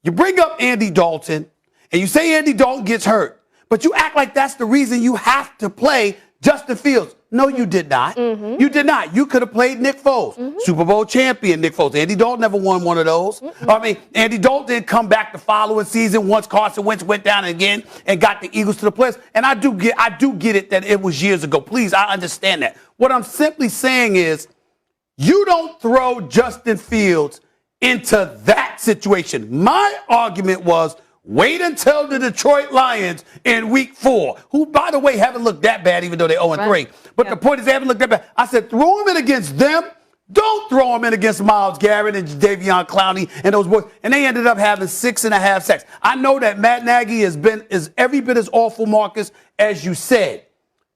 You bring up Andy Dalton, and you say Andy Dalton gets hurt, but you act like that's the reason you have to play Justin Fields. No, you did not. Mm-hmm. You did not. You could have played Nick Foles, Super Bowl champion Nick Foles. Andy Dalton never won one of those. I mean, Andy Dalton didn't come back the following season once Carson Wentz went down again and got the Eagles to the playoffs. And I do get it that it was years ago. Please, I understand that. What I'm simply saying is you don't throw Justin Fields into that situation. My argument was, wait until the Detroit Lions in week 4, who, by the way, haven't looked that bad, even though they're 0-3. Right. But the point is, they haven't looked that bad. I said, throw them in against them. Don't throw them in against Myles Garrett and Davion Clowney and those boys. And they ended up having 6.5 sacks. I know that Matt Nagy is every bit as awful, Marcus, as you said.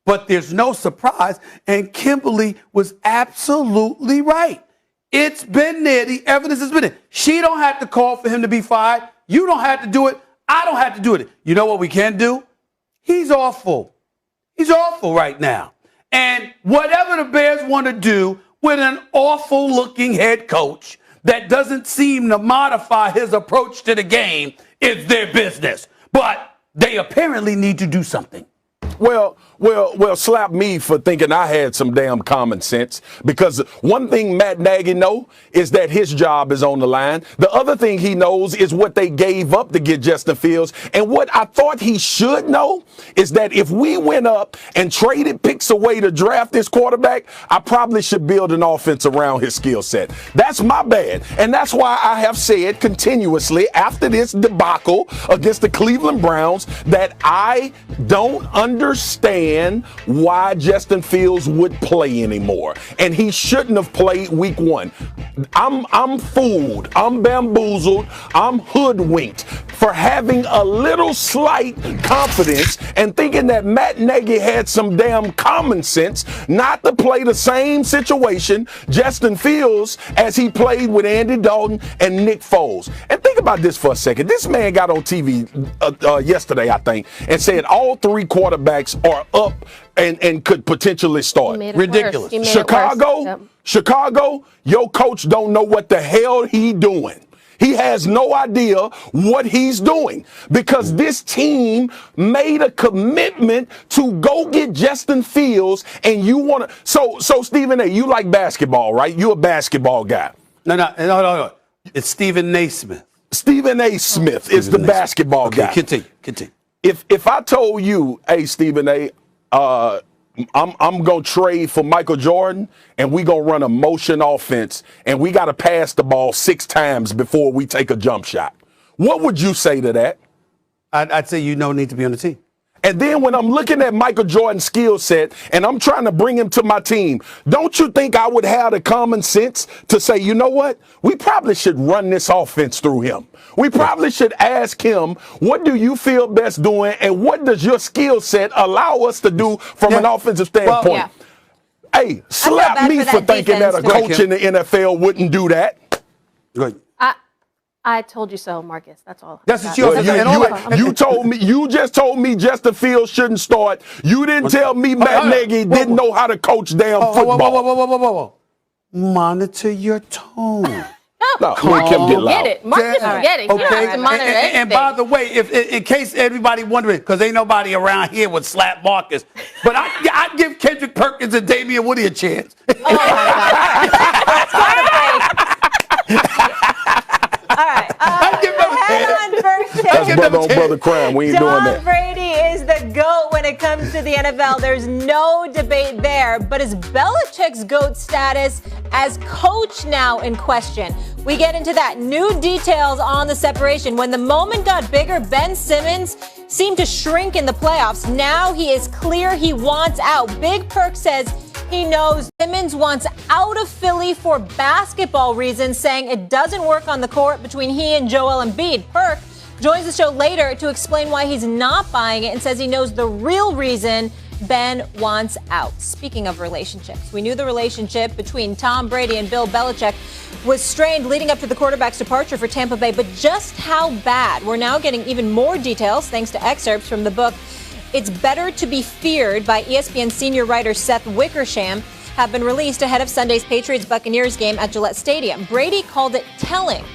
But there's no surprise. And Kimberly was absolutely right. It's been there. The evidence has been there. She don't have to call for him to be fired. You don't have to do it. I don't have to do it. You know what we can do? He's awful. He's awful right now. And whatever the Bears want to do with an awful-looking head coach that doesn't seem to modify his approach to the game is their business. But they apparently need to do something. Well, slap me for thinking I had some damn common sense, because one thing Matt Nagy knows is that his job is on the line. The other thing he knows is what they gave up to get Justin Fields. And what I thought he should know is that if we went up and traded picks away to draft this quarterback, I probably should build an offense around his skill set. That's my bad. And that's why I have said continuously after this debacle against the Cleveland Browns that I don't understand why Justin Fields would play anymore. And he shouldn't have played week 1. I'm fooled. I'm bamboozled. I'm hoodwinked for having a little slight confidence and thinking that Matt Nagy had some damn common sense not to play the same situation Justin Fields as he played with Andy Dalton and Nick Foles. And think about this for a second. This man got on TV yesterday, I think, and said all 3 quarterbacks are up and could potentially start. Ridiculous. Chicago, your coach don't know what the hell he doing. He has no idea what he's doing because this team made a commitment to go get Justin Fields, and you want to. So Stephen A., you like basketball, right? You're a basketball guy. No. It's Stephen A. Smith. Stephen A. Smith is the basketball guy. Continue. If I told you, hey, Stephen A., I'm going to trade for Michael Jordan, and we going to run a motion offense, and we got to pass the ball 6 times before we take a jump shot, what would you say to that? I'd say you don't need to be on the team. And then when I'm looking at Michael Jordan's skill set and I'm trying to bring him to my team, don't you think I would have the common sense to say, you know what? We probably should run this offense through him. We probably should ask him, what do you feel best doing, and what does your skill set allow us to do from an offensive standpoint? Hey, slap me for thinking that a coach in the NFL wouldn't do that. Good. I told you so, Marcus. That's all. That's what you Well, you just told me Justin Fields shouldn't start. You didn't tell me Matt Nagy didn't know how to coach damn football. Monitor your tone. No, we kept getting loud. Get it. Marcus, get it. Okay. Okay. And by the way, if in case everybody wondering, because ain't nobody around here would slap Marcus, but I'd give Kendrick Perkins and Damian Woody a chance. Oh my God. All right. Head on first take. That's brother on brother crime. We ain't doing that. Tom Brady is the GOAT when it comes to the NFL. There's no debate there. But is Belichick's GOAT status as coach now in question? We get into that. New details on the separation. When the moment got bigger, Ben Simmons seemed to shrink in the playoffs. Now he is clear he wants out. Big Perk says he knows Simmons wants out of Philly for basketball reasons, saying it doesn't work on the court between he and Joel Embiid. Perk joins the show later to explain why he's not buying it and says he knows the real reason Ben wants out. Speaking of relationships, we knew the relationship between Tom Brady and Bill Belichick was strained leading up to the quarterback's departure for Tampa Bay, but just how bad? We're now getting even more details thanks to excerpts from the book It's Better to Be Feared by ESPN senior writer Seth Wickersham have been released ahead of Sunday's Patriots-Buccaneers game at Gillette Stadium. Brady called it telling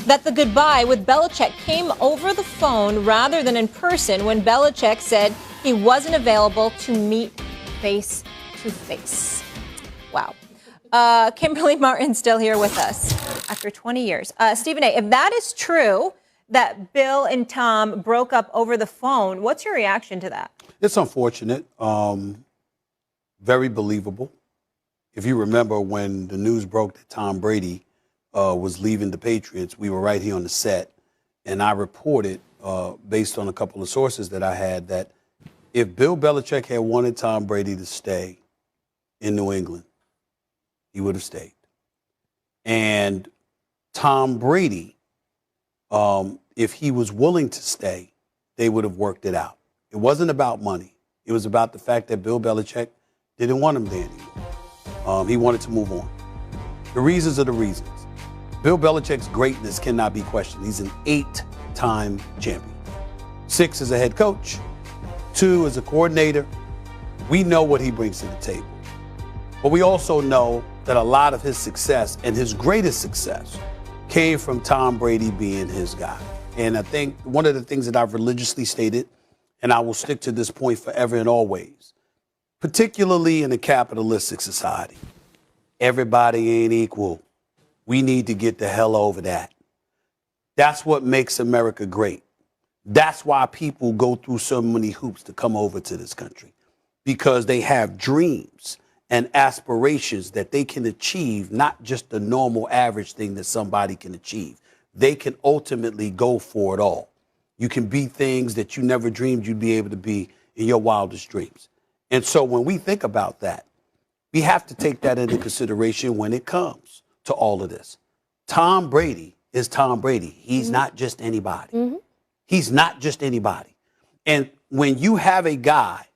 that the goodbye with Belichick came over the phone rather than in person when Belichick said he wasn't available to meet face to face. Wow. Kimberly Martin's still here with us after 20 years. Stephen A., if that is true, that Bill and Tom broke up over the phone, what's your reaction to that? It's unfortunate. Very believable. If you remember when the news broke that Tom Brady was leaving the Patriots, we were right here on the set, and I reported, based on a couple of sources that I had, that if Bill Belichick had wanted Tom Brady to stay in New England, he would have stayed. And Tom Brady, if he was willing to stay, they would have worked it out. It wasn't about money. It was about the fact that Bill Belichick didn't want him there anymore. He wanted to move on. The reasons are the reasons. Bill Belichick's greatness cannot be questioned. He's an 8-time champion. 6 as a head coach, 2 as a coordinator. We know what he brings to the table. But we also know that a lot of his success and his greatest success came from Tom Brady being his guy. And I think one of the things that I've religiously stated, and I will stick to this point forever and always, particularly in a capitalistic society, everybody ain't equal. We need to get the hell over that. That's what makes America great. That's why people go through so many hoops to come over to this country, because they have dreams and aspirations that they can achieve, not just the normal average thing that somebody can achieve. They can ultimately go for it all. You can be things that you never dreamed you'd be able to be in your wildest dreams. And so when we think about that, we have to take that into consideration when it comes to all of this. Tom Brady is Tom Brady. He's not just anybody. He's not just anybody. And when you have a guy,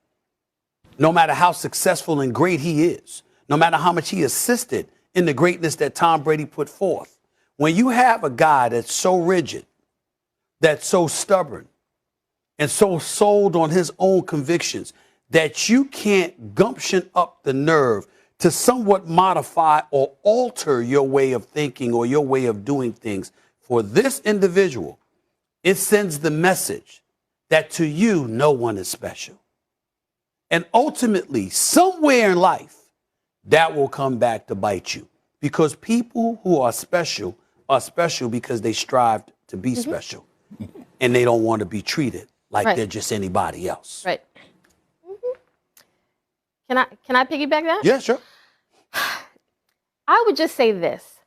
no matter how successful and great he is, no matter how much he assisted in the greatness that Tom Brady put forth, when you have a guy that's so rigid, that's so stubborn, and so sold on his own convictions that you can't gumption up the nerve to somewhat modify or alter your way of thinking or your way of doing things for this individual, it sends the message that to you, no one is special. And ultimately, somewhere in life, that will come back to bite you. Because people who are special because they strive to be special. And they don't want to be treated like they're just anybody else. Right. Can I piggyback that? Yeah, sure. I would just say this.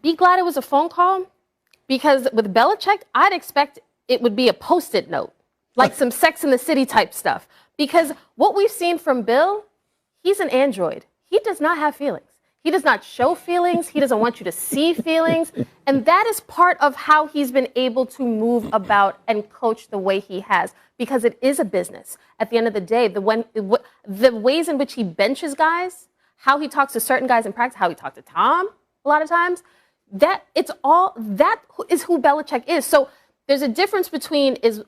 Be glad it was a phone call, because with Belichick, I'd expect it would be a Post-it note, like some Sex in the City type stuff. Because what we've seen from Bill, he's an android. He does not have feelings. He does not show feelings. He doesn't want you to see feelings. And that is part of how he's been able to move about and coach the way he has, because it is a business. At the end of the day, the ways in which he benches guys, how he talks to certain guys in practice, how he talked to Tom a lot of times, that is who Belichick is. So there's a difference between is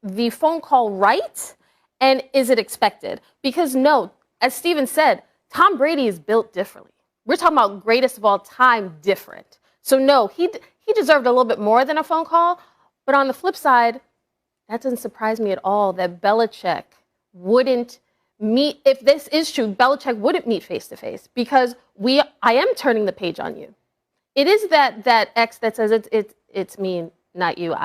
the phone call right and is it expected? Because no, as Steven said, Tom Brady is built differently. We're talking about greatest of all time different. So no, he deserved a little bit more than a phone call. But on the flip side, that doesn't surprise me at all that Belichick wouldn't meet, if this is true, Belichick wouldn't meet face to face because I am turning the page on you. It is that X that says it's me, not you.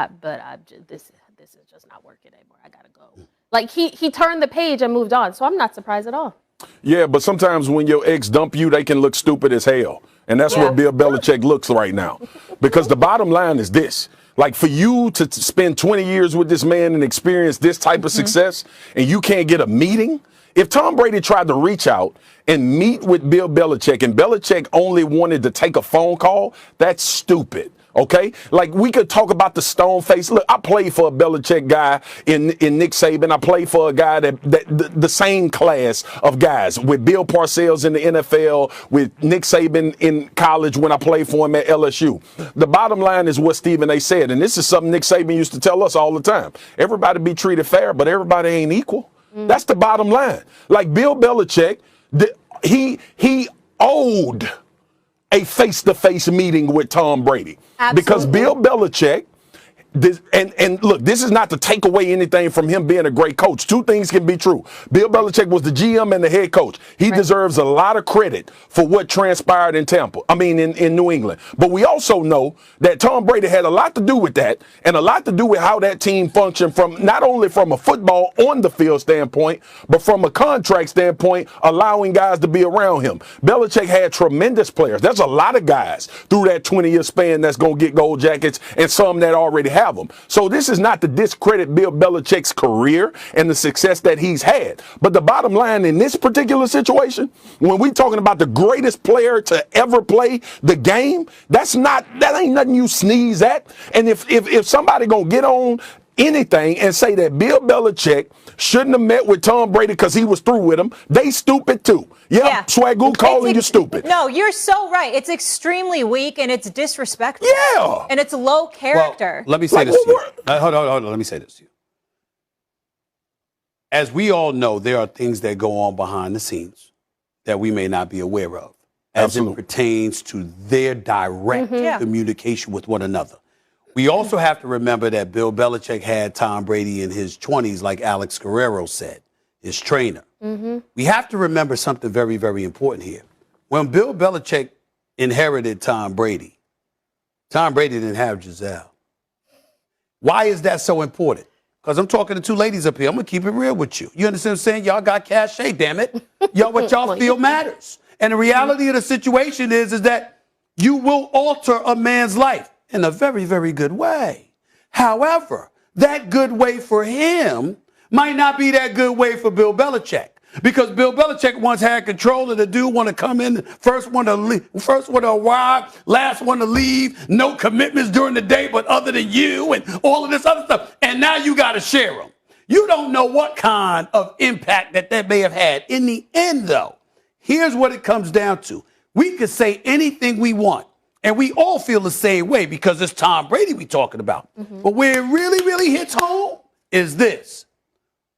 This is just not working anymore. I gotta go. Like he turned the page and moved on. So I'm not surprised at all. Yeah, but sometimes when your ex dump you, they can look stupid as hell. And that's what Bill Belichick looks right now. Because the bottom line is this. Like, for you to spend 20 years with this man and experience this type of success, and you can't get a meeting. If Tom Brady tried to reach out and meet with Bill Belichick, and Belichick only wanted to take a phone call, that's stupid. Okay, like we could talk about the stone face. Look, I played for a Belichick guy in Nick Saban. I played for a guy that the same class of guys with Bill Parcells in the NFL, with Nick Saban in college when I played for him at LSU. The bottom line is what Stephen A. said, and this is something Nick Saban used to tell us all the time. Everybody be treated fair, but everybody ain't equal. That's the bottom line. Like Bill Belichick, he owed a face-to-face meeting with Tom Brady. Absolutely. Because Bill Belichick, and look, this is not to take away anything from him being a great coach. Two things can be true. Bill Belichick was the GM and the head coach. He deserves a lot of credit for what transpired in in New England. But we also know that Tom Brady had a lot to do with that, and a lot to do with how that team functioned, from not only from a football on the field standpoint, but from a contract standpoint, allowing guys to be around him. Belichick had tremendous players. There's a lot of guys through that 20-year span that's going to get gold jackets, and some that already have them. So this is not to discredit Bill Belichick's career and the success that he's had. But the bottom line in this particular situation, when we're talking about the greatest player to ever play the game, that ain't nothing you sneeze at. And if somebody gonna get on anything and say that Bill Belichick shouldn't have met with Tom Brady because he was through with him, they stupid too. Yeah. Swagoo calling you stupid. No, you're so right. It's extremely weak and it's disrespectful. Yeah. And it's low character. Well, let me say this to you. Hold on. Let me say this to you. As we all know, there are things that go on behind the scenes that we may not be aware of as it pertains to their direct communication with one another. We also have to remember that Bill Belichick had Tom Brady in his 20s, like Alex Guerrero said, his trainer. We have to remember something very, very important here. When Bill Belichick inherited Tom Brady didn't have Giselle. Why is that so important? Because I'm talking to two ladies up here. I'm going to keep it real with you. You understand what I'm saying? Y'all got cachet, damn it. What y'all feel matters. And the reality of the situation is that you will alter a man's life in a very, very good way. However, that good way for him might not be that good way for Bill Belichick. Because Bill Belichick once had control of the dude, want to come in, first one to arrive, last one to leave, no commitments during the day but other than you, and all of this other stuff. And now you got to share them. You don't know what kind of impact that may have had. In the end, though, here's what it comes down to. We could say anything we want, and we all feel the same way because it's Tom Brady we talking about. But where it really, really hits home is this.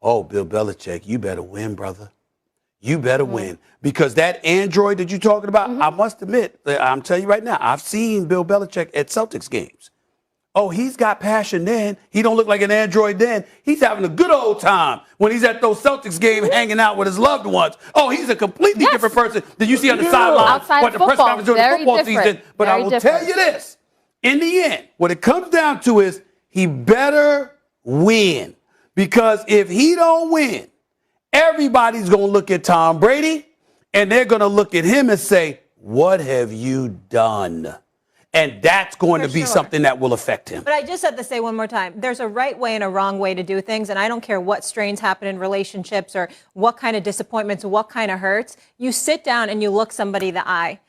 Oh, Bill Belichick, you better win, brother. You better win. Because that android that you're talking about, I must admit, I'm telling you right now, I've seen Bill Belichick at Celtics games. Oh, he's got passion then. He don't look like an android then. He's having a good old time when he's at those Celtics games hanging out with his loved ones. Oh, he's a completely different person than you see on the sideline. Outside the press conference during the football season. But I will tell you this. In the end, what it comes down to is he better win. Because if he don't win, everybody's going to look at Tom Brady and they're going to look at him and say, what have you done? And that's going to be something that will affect him. But I just have to say one more time, there's a right way and a wrong way to do things. And I don't care what strains happen in relationships or what kind of disappointments, what kind of hurts. You sit down and you look somebody in the eye.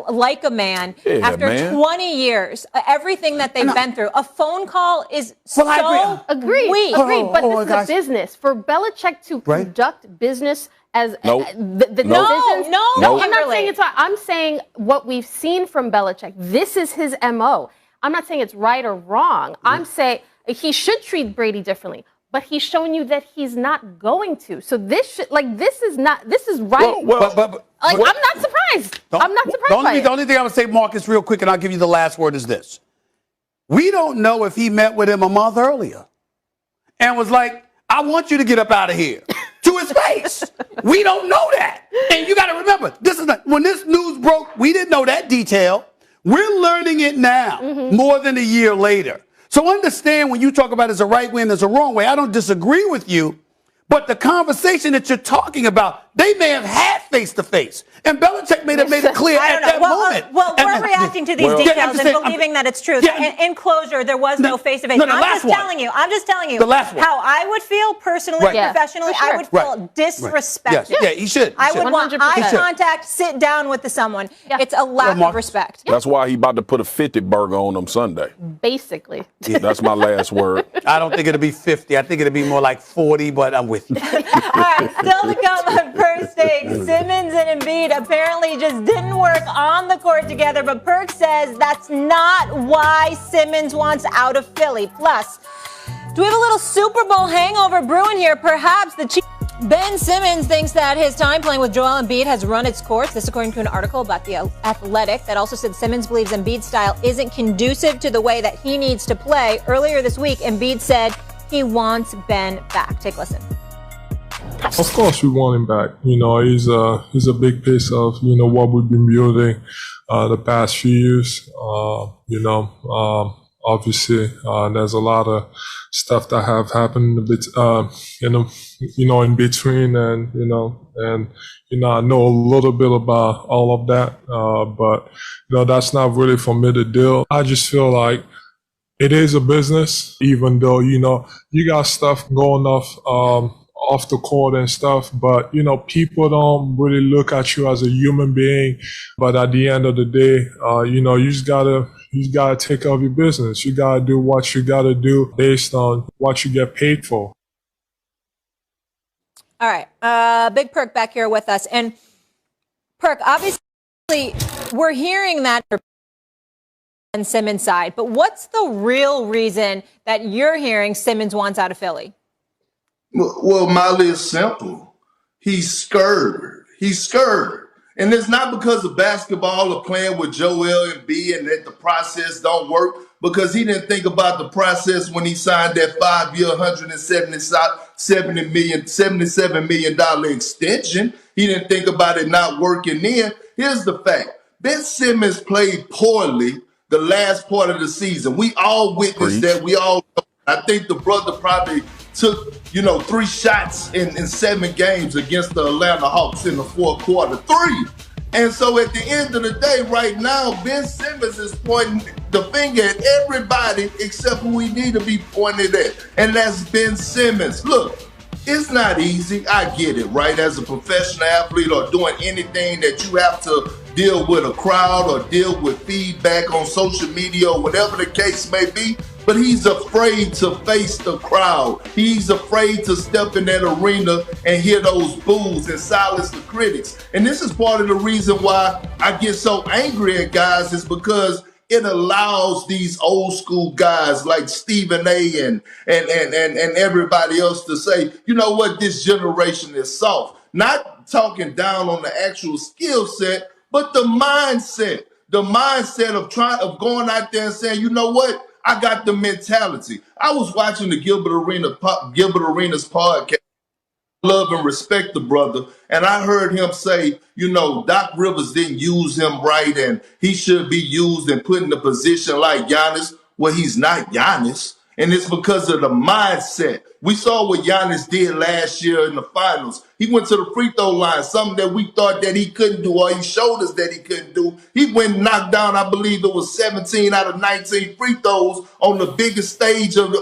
Like a man, after 20 years, everything that they've been through, a phone call is Agreed. But this is a business. For Belichick to conduct business as Nope. the Nope. decisions. No, I'm not Kimberly. saying it's right. I'm saying what we've seen from Belichick. This is his MO. I'm not saying it's right or wrong. I'm saying he should treat Brady differently. But he's showing you that he's not going to. So this is right. I'm not surprised. I'm not surprised. The only thing I would say, Marcus, real quick, and I'll give you the last word, is this. We don't know if he met with him a month earlier and was like, I want you to get up out of here, to his face. We don't know that. And you got to remember, when this news broke, we didn't know that detail. We're learning it now, more than a year later. So understand when you talk about there's a right way and there's a wrong way, I don't disagree with you. But the conversation that you're talking about, they may have had face-to-face. And Belichick may have made it clear at that moment. We're reacting to these details and believing that it's true. In closure, there was no face-to-face. I'm just telling you how I would feel personally, professionally. I would feel disrespected. Yeah, he should. I would want eye contact, sit down with someone. It's a lack of respect. That's why he about to put a 50 burger on them Sunday. Basically. That's my last word. I don't think it'll be 50. I think it'll be more like 40, but I'm with you. All right, still to come on First Take, Simmons and Embiid apparently just didn't work on the court together, but Perk says that's not why Simmons wants out of Philly. Plus, do we have a little Super Bowl hangover brewing here? Perhaps the Chiefs. Ben Simmons thinks that his time playing with Joel Embiid has run its course. This according to an article about The Athletic that also said Simmons believes Embiid's style isn't conducive to the way that he needs to play. Earlier this week, Embiid said he wants Ben back. Take a listen. Of course, we want him back. He's a big piece of what we've been building the past few years. Obviously, there's a lot of stuff that have happened a bit, in between, and I know a little bit about all of that, but that's not really for me to deal. I just feel like it is a business, even though you got stuff going off the court and stuff, but people don't really look at you as a human being. But at the end of the day, you just gotta take care of your business. You gotta do what you gotta do based on what you get paid for. All right, Big Perk back here with us, and Perk, obviously, we're hearing that on Simmons' side, but what's the real reason that you're hearing Simmons wants out of Philly? Well, Molly, is simple. He's scared. And it's not because of basketball or playing with Joel Embiid and that the process don't work, because he didn't think about the process when he signed that 5-year, $77 million extension. He didn't think about it not working then. Here's the fact. Ben Simmons played poorly the last part of the season. We all witnessed that. We all know. I think the brother probably took, 3 shots in 7 games against the Atlanta Hawks in the fourth quarter. 3. And so at the end of the day, right now, Ben Simmons is pointing the finger at everybody except who he need to be pointed at. And that's Ben Simmons. Look, it's not easy. I get it, right? As a professional athlete or doing anything that you have to deal with a crowd or deal with feedback on social media or whatever the case may be. But he's afraid to face the crowd. He's afraid to step in that arena and hear those boos and silence the critics. And this is part of the reason why I get so angry at guys, is because it allows these old school guys like Stephen A. and everybody else to say, you know what, this generation is soft. Not talking down on the actual skill set, but the mindset. The mindset of going out there and saying, you know what, I got the mentality. I was watching the Gilbert Arenas podcast. Love and respect the brother. And I heard him say, Doc Rivers didn't use him right and he should be used and put in a position like Giannis. Well, he's not Giannis. And it's because of the mindset. We saw what Giannis did last year in the finals. He went to the free throw line, something that we thought that he couldn't do, or he showed us that he couldn't do. He went and knocked down, I believe it was 17 out of 19 free throws on the biggest stage of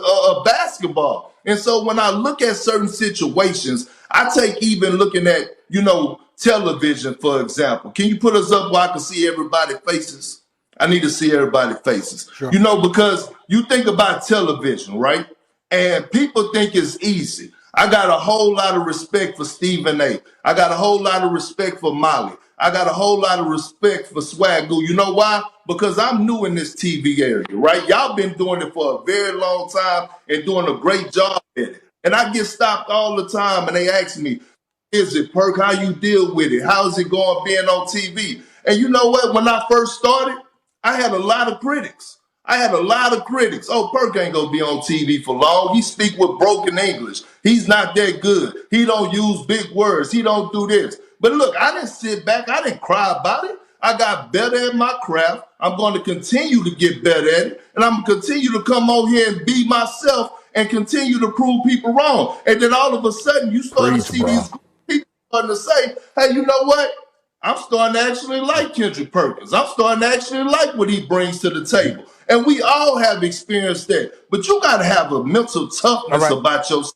basketball. And so when I look at certain situations, I take even looking at, television, for example. Can you put us up where I can see everybody's faces? I need to see everybody's faces. Sure. Because you think about television, right? And people think it's easy. I got a whole lot of respect for Stephen A. I got a whole lot of respect for Molly. I got a whole lot of respect for Swagoo. You know why? Because I'm new in this TV area, right? Y'all been doing it for a very long time and doing a great job at it. And I get stopped all the time and they ask me, is it, Perk? How you deal with it? How's it going being on TV? And you know what? When I first started, I had a lot of critics. Oh, Perk ain't gonna be on TV for long. He speak with broken English. He's not that good. He don't use big words. He don't do this. But look, I didn't sit back. I didn't cry about it. I got better at my craft. I'm going to continue to get better at it. And I'm going to continue to come on here and be myself and continue to prove people wrong. And then all of a sudden, you start to see these people starting to say, hey, you know what? I'm starting to actually like Kendrick Perkins. I'm starting to actually like what he brings to the table. And we all have experienced that. But you got to have a mental toughness about yourself,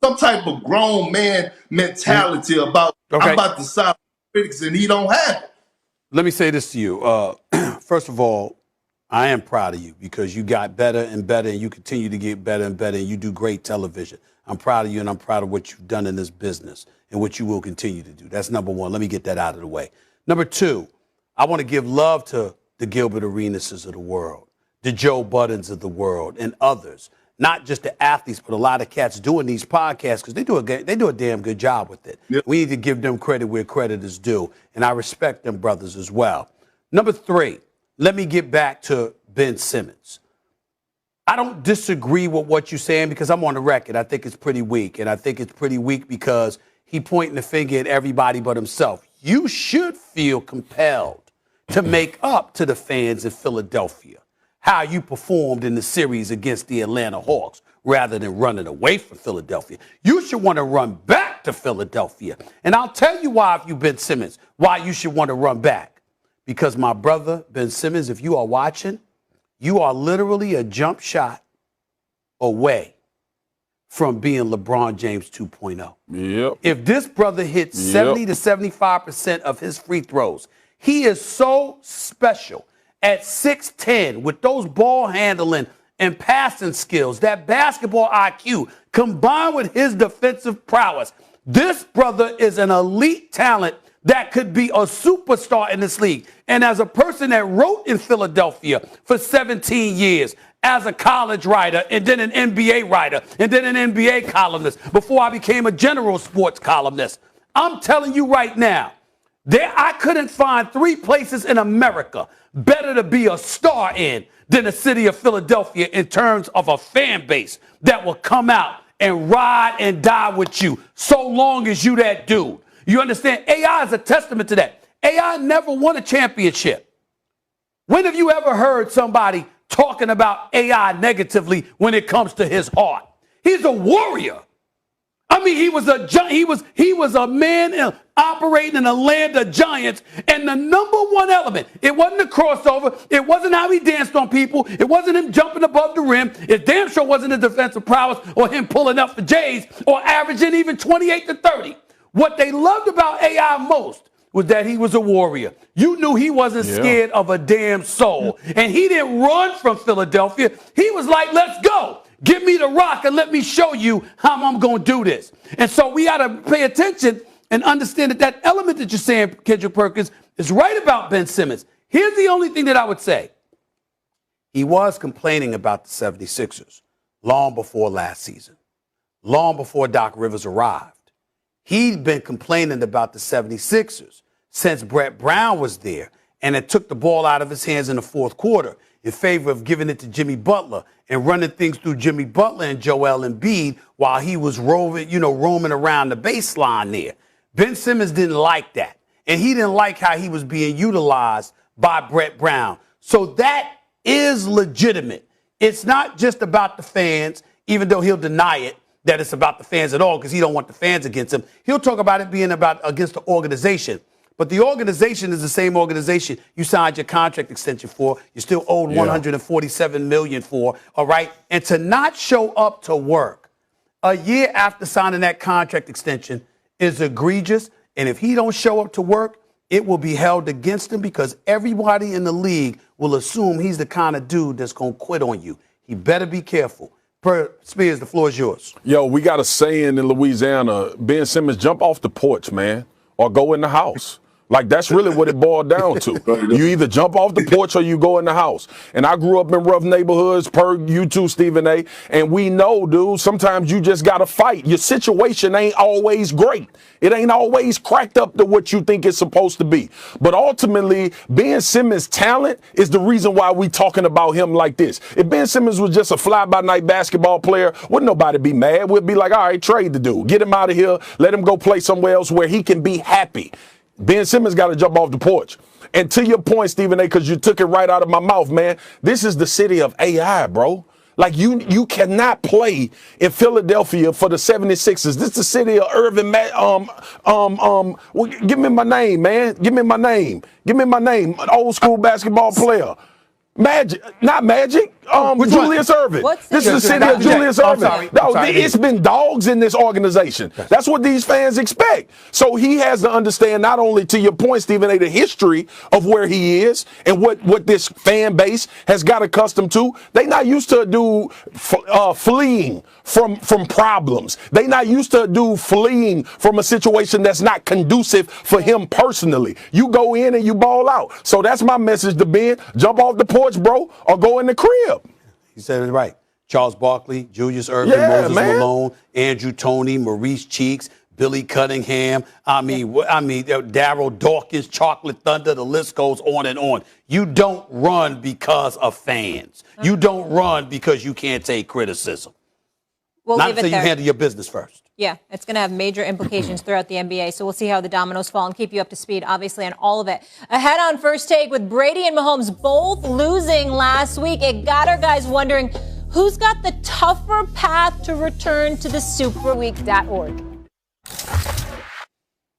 some type of grown man mentality about, I'm about to silence critics, and he don't have it. Let me say this to you. First of all, I am proud of you because you got better and better, and you continue to get better and better, and you do great television. I'm proud of you, and I'm proud of what you've done in this business and what you will continue to do. That's number one. Let me get that out of the way. Number two, I want to give love to the Gilbert Arenases of the world, the Joe Buddens of the world, and others. Not just the athletes, but a lot of cats doing these podcasts because they do a damn good job with it. Yep. We need to give them credit where credit is due, and I respect them brothers as well. Number three, let me get back to Ben Simmons. I don't disagree with what you're saying because I'm on the record. I think it's pretty weak, and I think it's pretty weak because he pointing the finger at everybody but himself. You should feel compelled to make up to the fans in Philadelphia how you performed in the series against the Atlanta Hawks rather than running away from Philadelphia. You should want to run back to Philadelphia. And I'll tell you why, if you've Ben Simmons, why you should want to run back. Because my brother, Ben Simmons, if you are watching, you are literally a jump shot away from being LeBron James 2.0. Yep. If this brother hits 70 to 75% of his free throws, he is so special at 6'10", with those ball handling and passing skills, that basketball IQ, combined with his defensive prowess. This brother is an elite talent that could be a superstar in this league. And as a person that wrote in Philadelphia for 17 years, as a college writer, and then an NBA writer, and then an NBA columnist, before I became a general sports columnist, I'm telling you right now, I couldn't find 3 places in America better to be a star in than the city of Philadelphia in terms of a fan base that will come out and ride and die with you so long as you that dude. You understand? AI is a testament to that. AI never won a championship. When have you ever heard somebody talking about AI negatively when it comes to his heart? He's a warrior. I mean, he was a man operating in a land of giants. And the number one element, it wasn't a crossover. It wasn't how he danced on people. It wasn't him jumping above the rim. It damn sure wasn't his defensive prowess or him pulling up the Jays or averaging even 28 to 30. What they loved about AI most was that he was a warrior. You knew he wasn't scared of a damn soul. And he didn't run from Philadelphia. He was like, let's go. Give me the rock and let me show you how I'm going to do this. And so we got to pay attention and understand that that element that you're saying, Kendrick Perkins, is right about Ben Simmons. Here's the only thing that I would say. He was complaining about the 76ers long before last season, long before Doc Rivers arrived. He'd been complaining about the 76ers since Brett Brown was there, and it took the ball out of his hands in the fourth quarter in favor of giving it to Jimmy Butler and running things through Jimmy Butler and Joel Embiid while he was roaming around the baseline there. Ben Simmons didn't like that, and he didn't like how he was being utilized by Brett Brown. So that is legitimate. It's not just about the fans, even though he'll deny it, that it's about the fans at all because he don't want the fans against him. He'll talk about it being about against the organization. But the organization is the same organization you signed your contract extension for. You still owed $147 million for, all right? And to not show up to work a year after signing that contract extension is egregious. And if he don't show up to work, it will be held against him because everybody in the league will assume he's the kind of dude that's going to quit on you. He better be careful. Spears, the floor is yours. Yo, we got a saying in Louisiana, Ben Simmons, jump off the porch, man, or go in the house. Like, that's really what it boiled down to. You either jump off the porch or you go in the house. And I grew up in rough neighborhoods, per you too, Stephen A. And we know, dude, sometimes you just got to fight. Your situation ain't always great. It ain't always cracked up to what you think it's supposed to be. But ultimately, Ben Simmons' talent is the reason why we talking about him like this. If Ben Simmons was just a fly-by-night basketball player, wouldn't nobody be mad? We'd be like, all right, trade the dude. Get him out of here. Let him go play somewhere else where he can be happy. Ben Simmons got to jump off the porch. And to your point, Stephen A., because you took it right out of my mouth, man, this is the city of AI, bro. Like, you cannot play in Philadelphia for the 76ers. This is the city of Irvin. Well, give me my name, man. Give me my name. Give me my name. An old school basketball player. Magic, not Magic. Julius Erving. This is the city of Julius Erving. No, it's been dogs in this organization. That's what these fans expect. So he has to understand, not only, to your point, Stephen A., the history of where he is and what this fan base has got accustomed to. They not used to do fleeing from problems. They not used to do fleeing from a situation that's not conducive for him personally. You go in and you ball out. So that's my message to Ben. Jump off the porch, bro, or go in the crib. He said it right. Charles Barkley, Julius Erving, Moses Malone, Andrew Toney, Maurice Cheeks, Billy Cunningham. Darryl Dawkins, Chocolate Thunder. The list goes on and on. You don't run because of fans. You don't run because you can't take criticism. We'll Not leave until it there. you handle your business first. Yeah, it's going to have major implications throughout the NBA, so we'll see how the dominoes fall and keep you up to speed, obviously, on all of it. Ahead on First Take, with Brady and Mahomes both losing last week, it got our guys wondering who's got the tougher path to return to the superweek.org.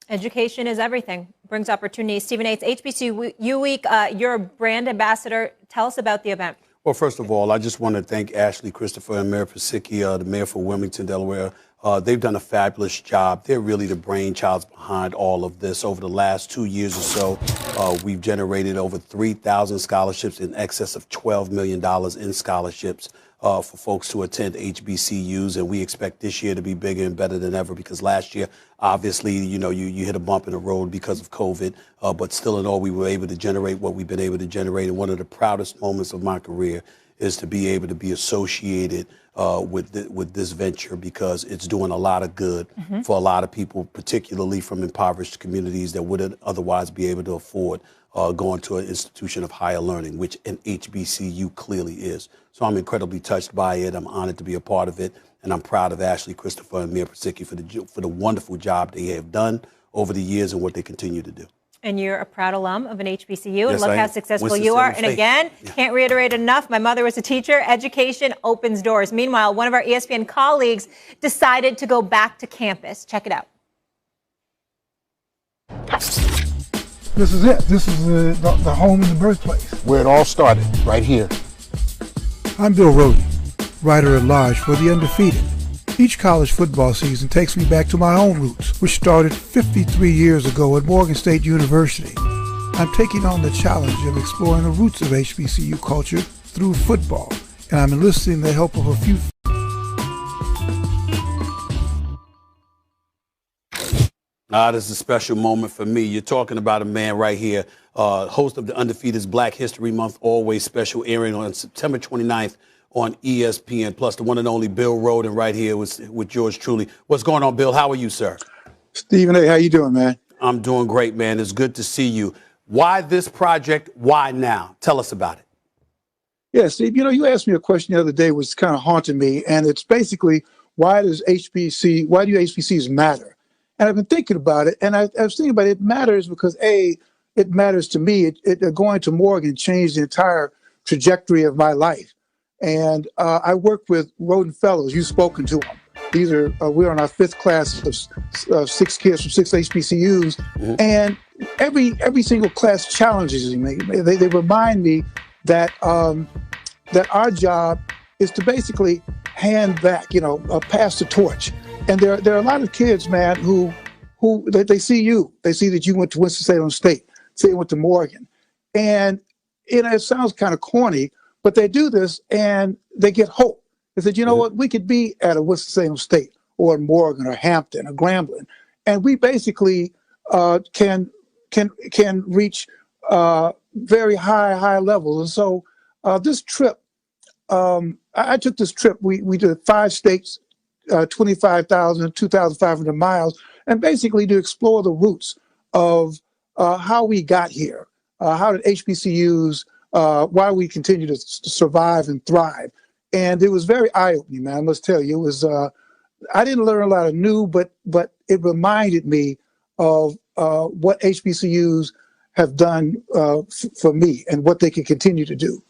Education is everything. Brings opportunity. Stephen A., it's HBCU Week. You're a brand ambassador. Tell us about the event. Well, first of all, I just want to thank Ashley, Christopher, and Mayor Pasicki, the mayor for Wilmington, Delaware. They've done a fabulous job. They're really the brainchilds behind all of this. Over the last 2 years or so, we've generated over 3,000 scholarships, in excess of $12 million in scholarships for folks to attend HBCUs. And we expect this year to be bigger and better than ever, because last year, obviously, you hit a bump in the road because of COVID. But still in all, we were able to generate what we've been able to generate. And one of the proudest moments of my career is to be able to be associated with this venture, because it's doing a lot of good for a lot of people, particularly from impoverished communities that wouldn't otherwise be able to afford going to an institution of higher learning, which an HBCU clearly is. So I'm incredibly touched by it. I'm honored to be a part of it. And I'm proud of Ashley, Christopher, and Mayor Pasicki for the wonderful job they have done over the years and what they continue to do. And you're a proud alum of an HBCU, Yes, and look I how am. successful you are. And again, can't reiterate enough, my mother was a teacher. Education opens doors. Meanwhile, one of our ESPN colleagues decided to go back to campus. Check it out. This is it. This is the home and the birthplace. Where it all started, right here. I'm Bill Rohde, writer at large for The Undefeated. Each college football season takes me back to my own roots, which started 53 years ago at Morgan State University. I'm taking on the challenge of exploring the roots of HBCU culture through football, and I'm enlisting the help of a few. This is a special moment for me. You're talking about a man right here, host of the Undefeated's Black History Month Always Special, airing on September 29th on ESPN Plus, the one and only Bill Rohde, and right here with yours truly. What's going on, Bill? How are you, sir? Stephen A., how you doing, man? I'm doing great, man. It's good to see you. Why this project? Why now? Tell us about it. Yeah, Steve, you asked me a question the other day, which kind of haunted me, and it's basically, why do HBCUs matter? And I've been thinking about it, and I was thinking about it. It matters because, A, it matters to me. Going to Morgan changed the entire trajectory of my life. And I work with Roden Fellows. You've spoken to them. These are we're on our fifth class of 6 kids from 6 HBCUs, and every single class challenges me. They remind me that that our job is to basically hand back, pass the torch. And there are a lot of kids, man, who they see you. They see that you went to Winston-Salem State, say you went to Morgan, and it sounds kind of corny, but they do this and they get hope. They said, you know what, we could be at a Winston-Salem State or in Morgan or Hampton or Grambling, and we basically can reach very high levels. And so this trip, I took this trip. We did 5 states, 25,000, 2,500 miles, and basically to explore the roots of how we got here. How did HBCUs, why we continue to survive and thrive. And it was very eye-opening, man. I must tell you, it was. I didn't learn a lot of new, but it reminded me of what HBCUs have done for me and what they can continue to do.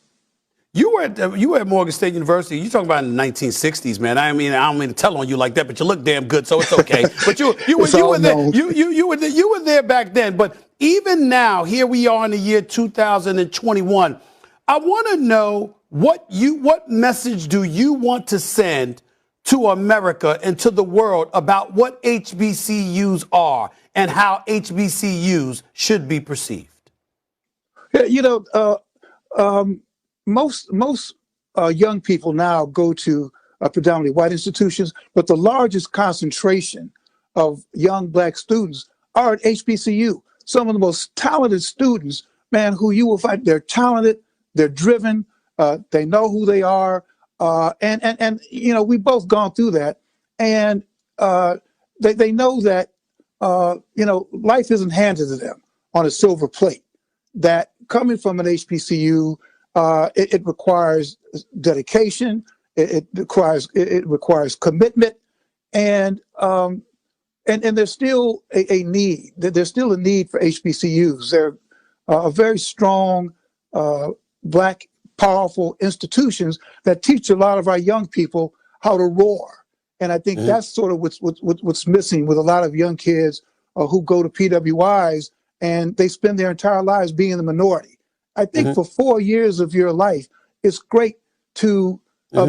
You were at Morgan State University. You talking about in the 1960s, man. I mean, I don't mean to tell on you like that, but you look damn good, so it's okay. But you were there. You were there back then. But even now, here we are in the year 2021. I want to know what message do you want to send to America and to the world about what HBCUs are and how HBCUs should be perceived? You know, most young people now go to predominantly white institutions, but the largest concentration of young black students are at HBCU. Some of the most talented students, man, who you will find, they're talented, they're driven, they know who they are, and you know, we've both gone through that, and they know that you know, life isn't handed to them on a silver plate. That coming from an HBCU, it requires dedication, it requires commitment, and there's still a need. There's still a need for HBCUs. They're very strong, black, powerful institutions that teach a lot of our young people how to roar. And I think that's sort of what's missing with a lot of young kids who go to PWIs and they spend their entire lives being in the minority. I think for 4 years of your life, it's great to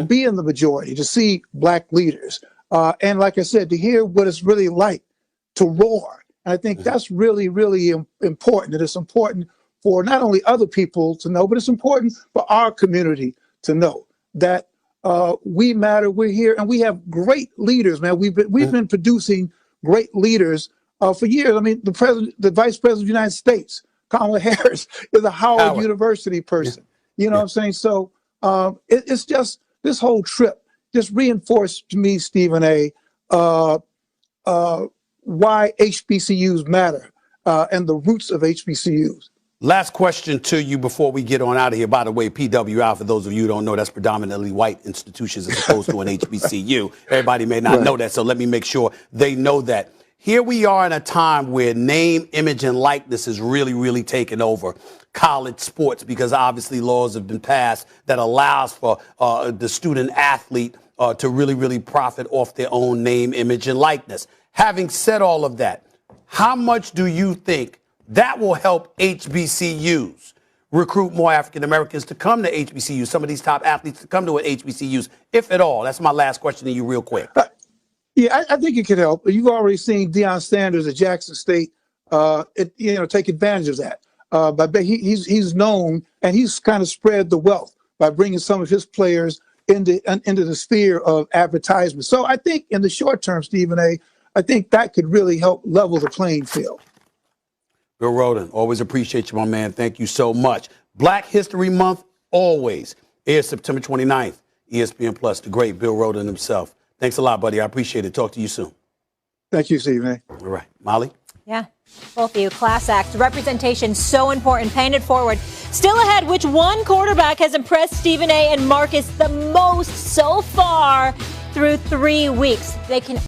be in the majority, to see black leaders. And like I said, to hear what it's really like to roar. And I think that's really, really important. And it's important for not only other people to know, but it's important for our community to know that we matter, we're here, and we have great leaders, man. We've been producing great leaders for years. I mean, the Vice President of the United States, Kamala Harris, is a Howard University person. You know what I'm saying? So it's just, this whole trip just reinforced to me, Stephen A., why HBCUs matter and the roots of HBCUs. Last question to you before we get on out of here. By the way, PWI, for those of you who don't know, that's predominantly white institutions as opposed to an HBCU. Everybody may not know that, so let me make sure they know that. Here we are in a time where name, image, and likeness is really, really taking over college sports, because obviously laws have been passed that allows for the student athlete to really, really profit off their own name, image, and likeness. Having said all of that, how much do you think that will help HBCUs recruit more African Americans to come to HBCUs, some of these top athletes to come to HBCUs, if at all? That's my last question to you real quick. Yeah, I think it could help. You've already seen Deion Sanders at Jackson State, take advantage of that. But he's known, and he's kind of spread the wealth by bringing some of his players into the sphere of advertisement. So I think in the short term, Stephen A., I think that could really help level the playing field. Bill Rhoden, always appreciate you, my man. Thank you so much. Black History Month, always. Airs September 29th, ESPN Plus, the great Bill Rhoden himself. Thanks a lot, buddy. I appreciate it. Talk to you soon. Thank you, Stephen A. All right. Molly? Yeah, both of you. Class act. Representation, so important. Paying it forward. Still ahead, which one quarterback has impressed Stephen A. and Marcus the most so far through 3 weeks? They can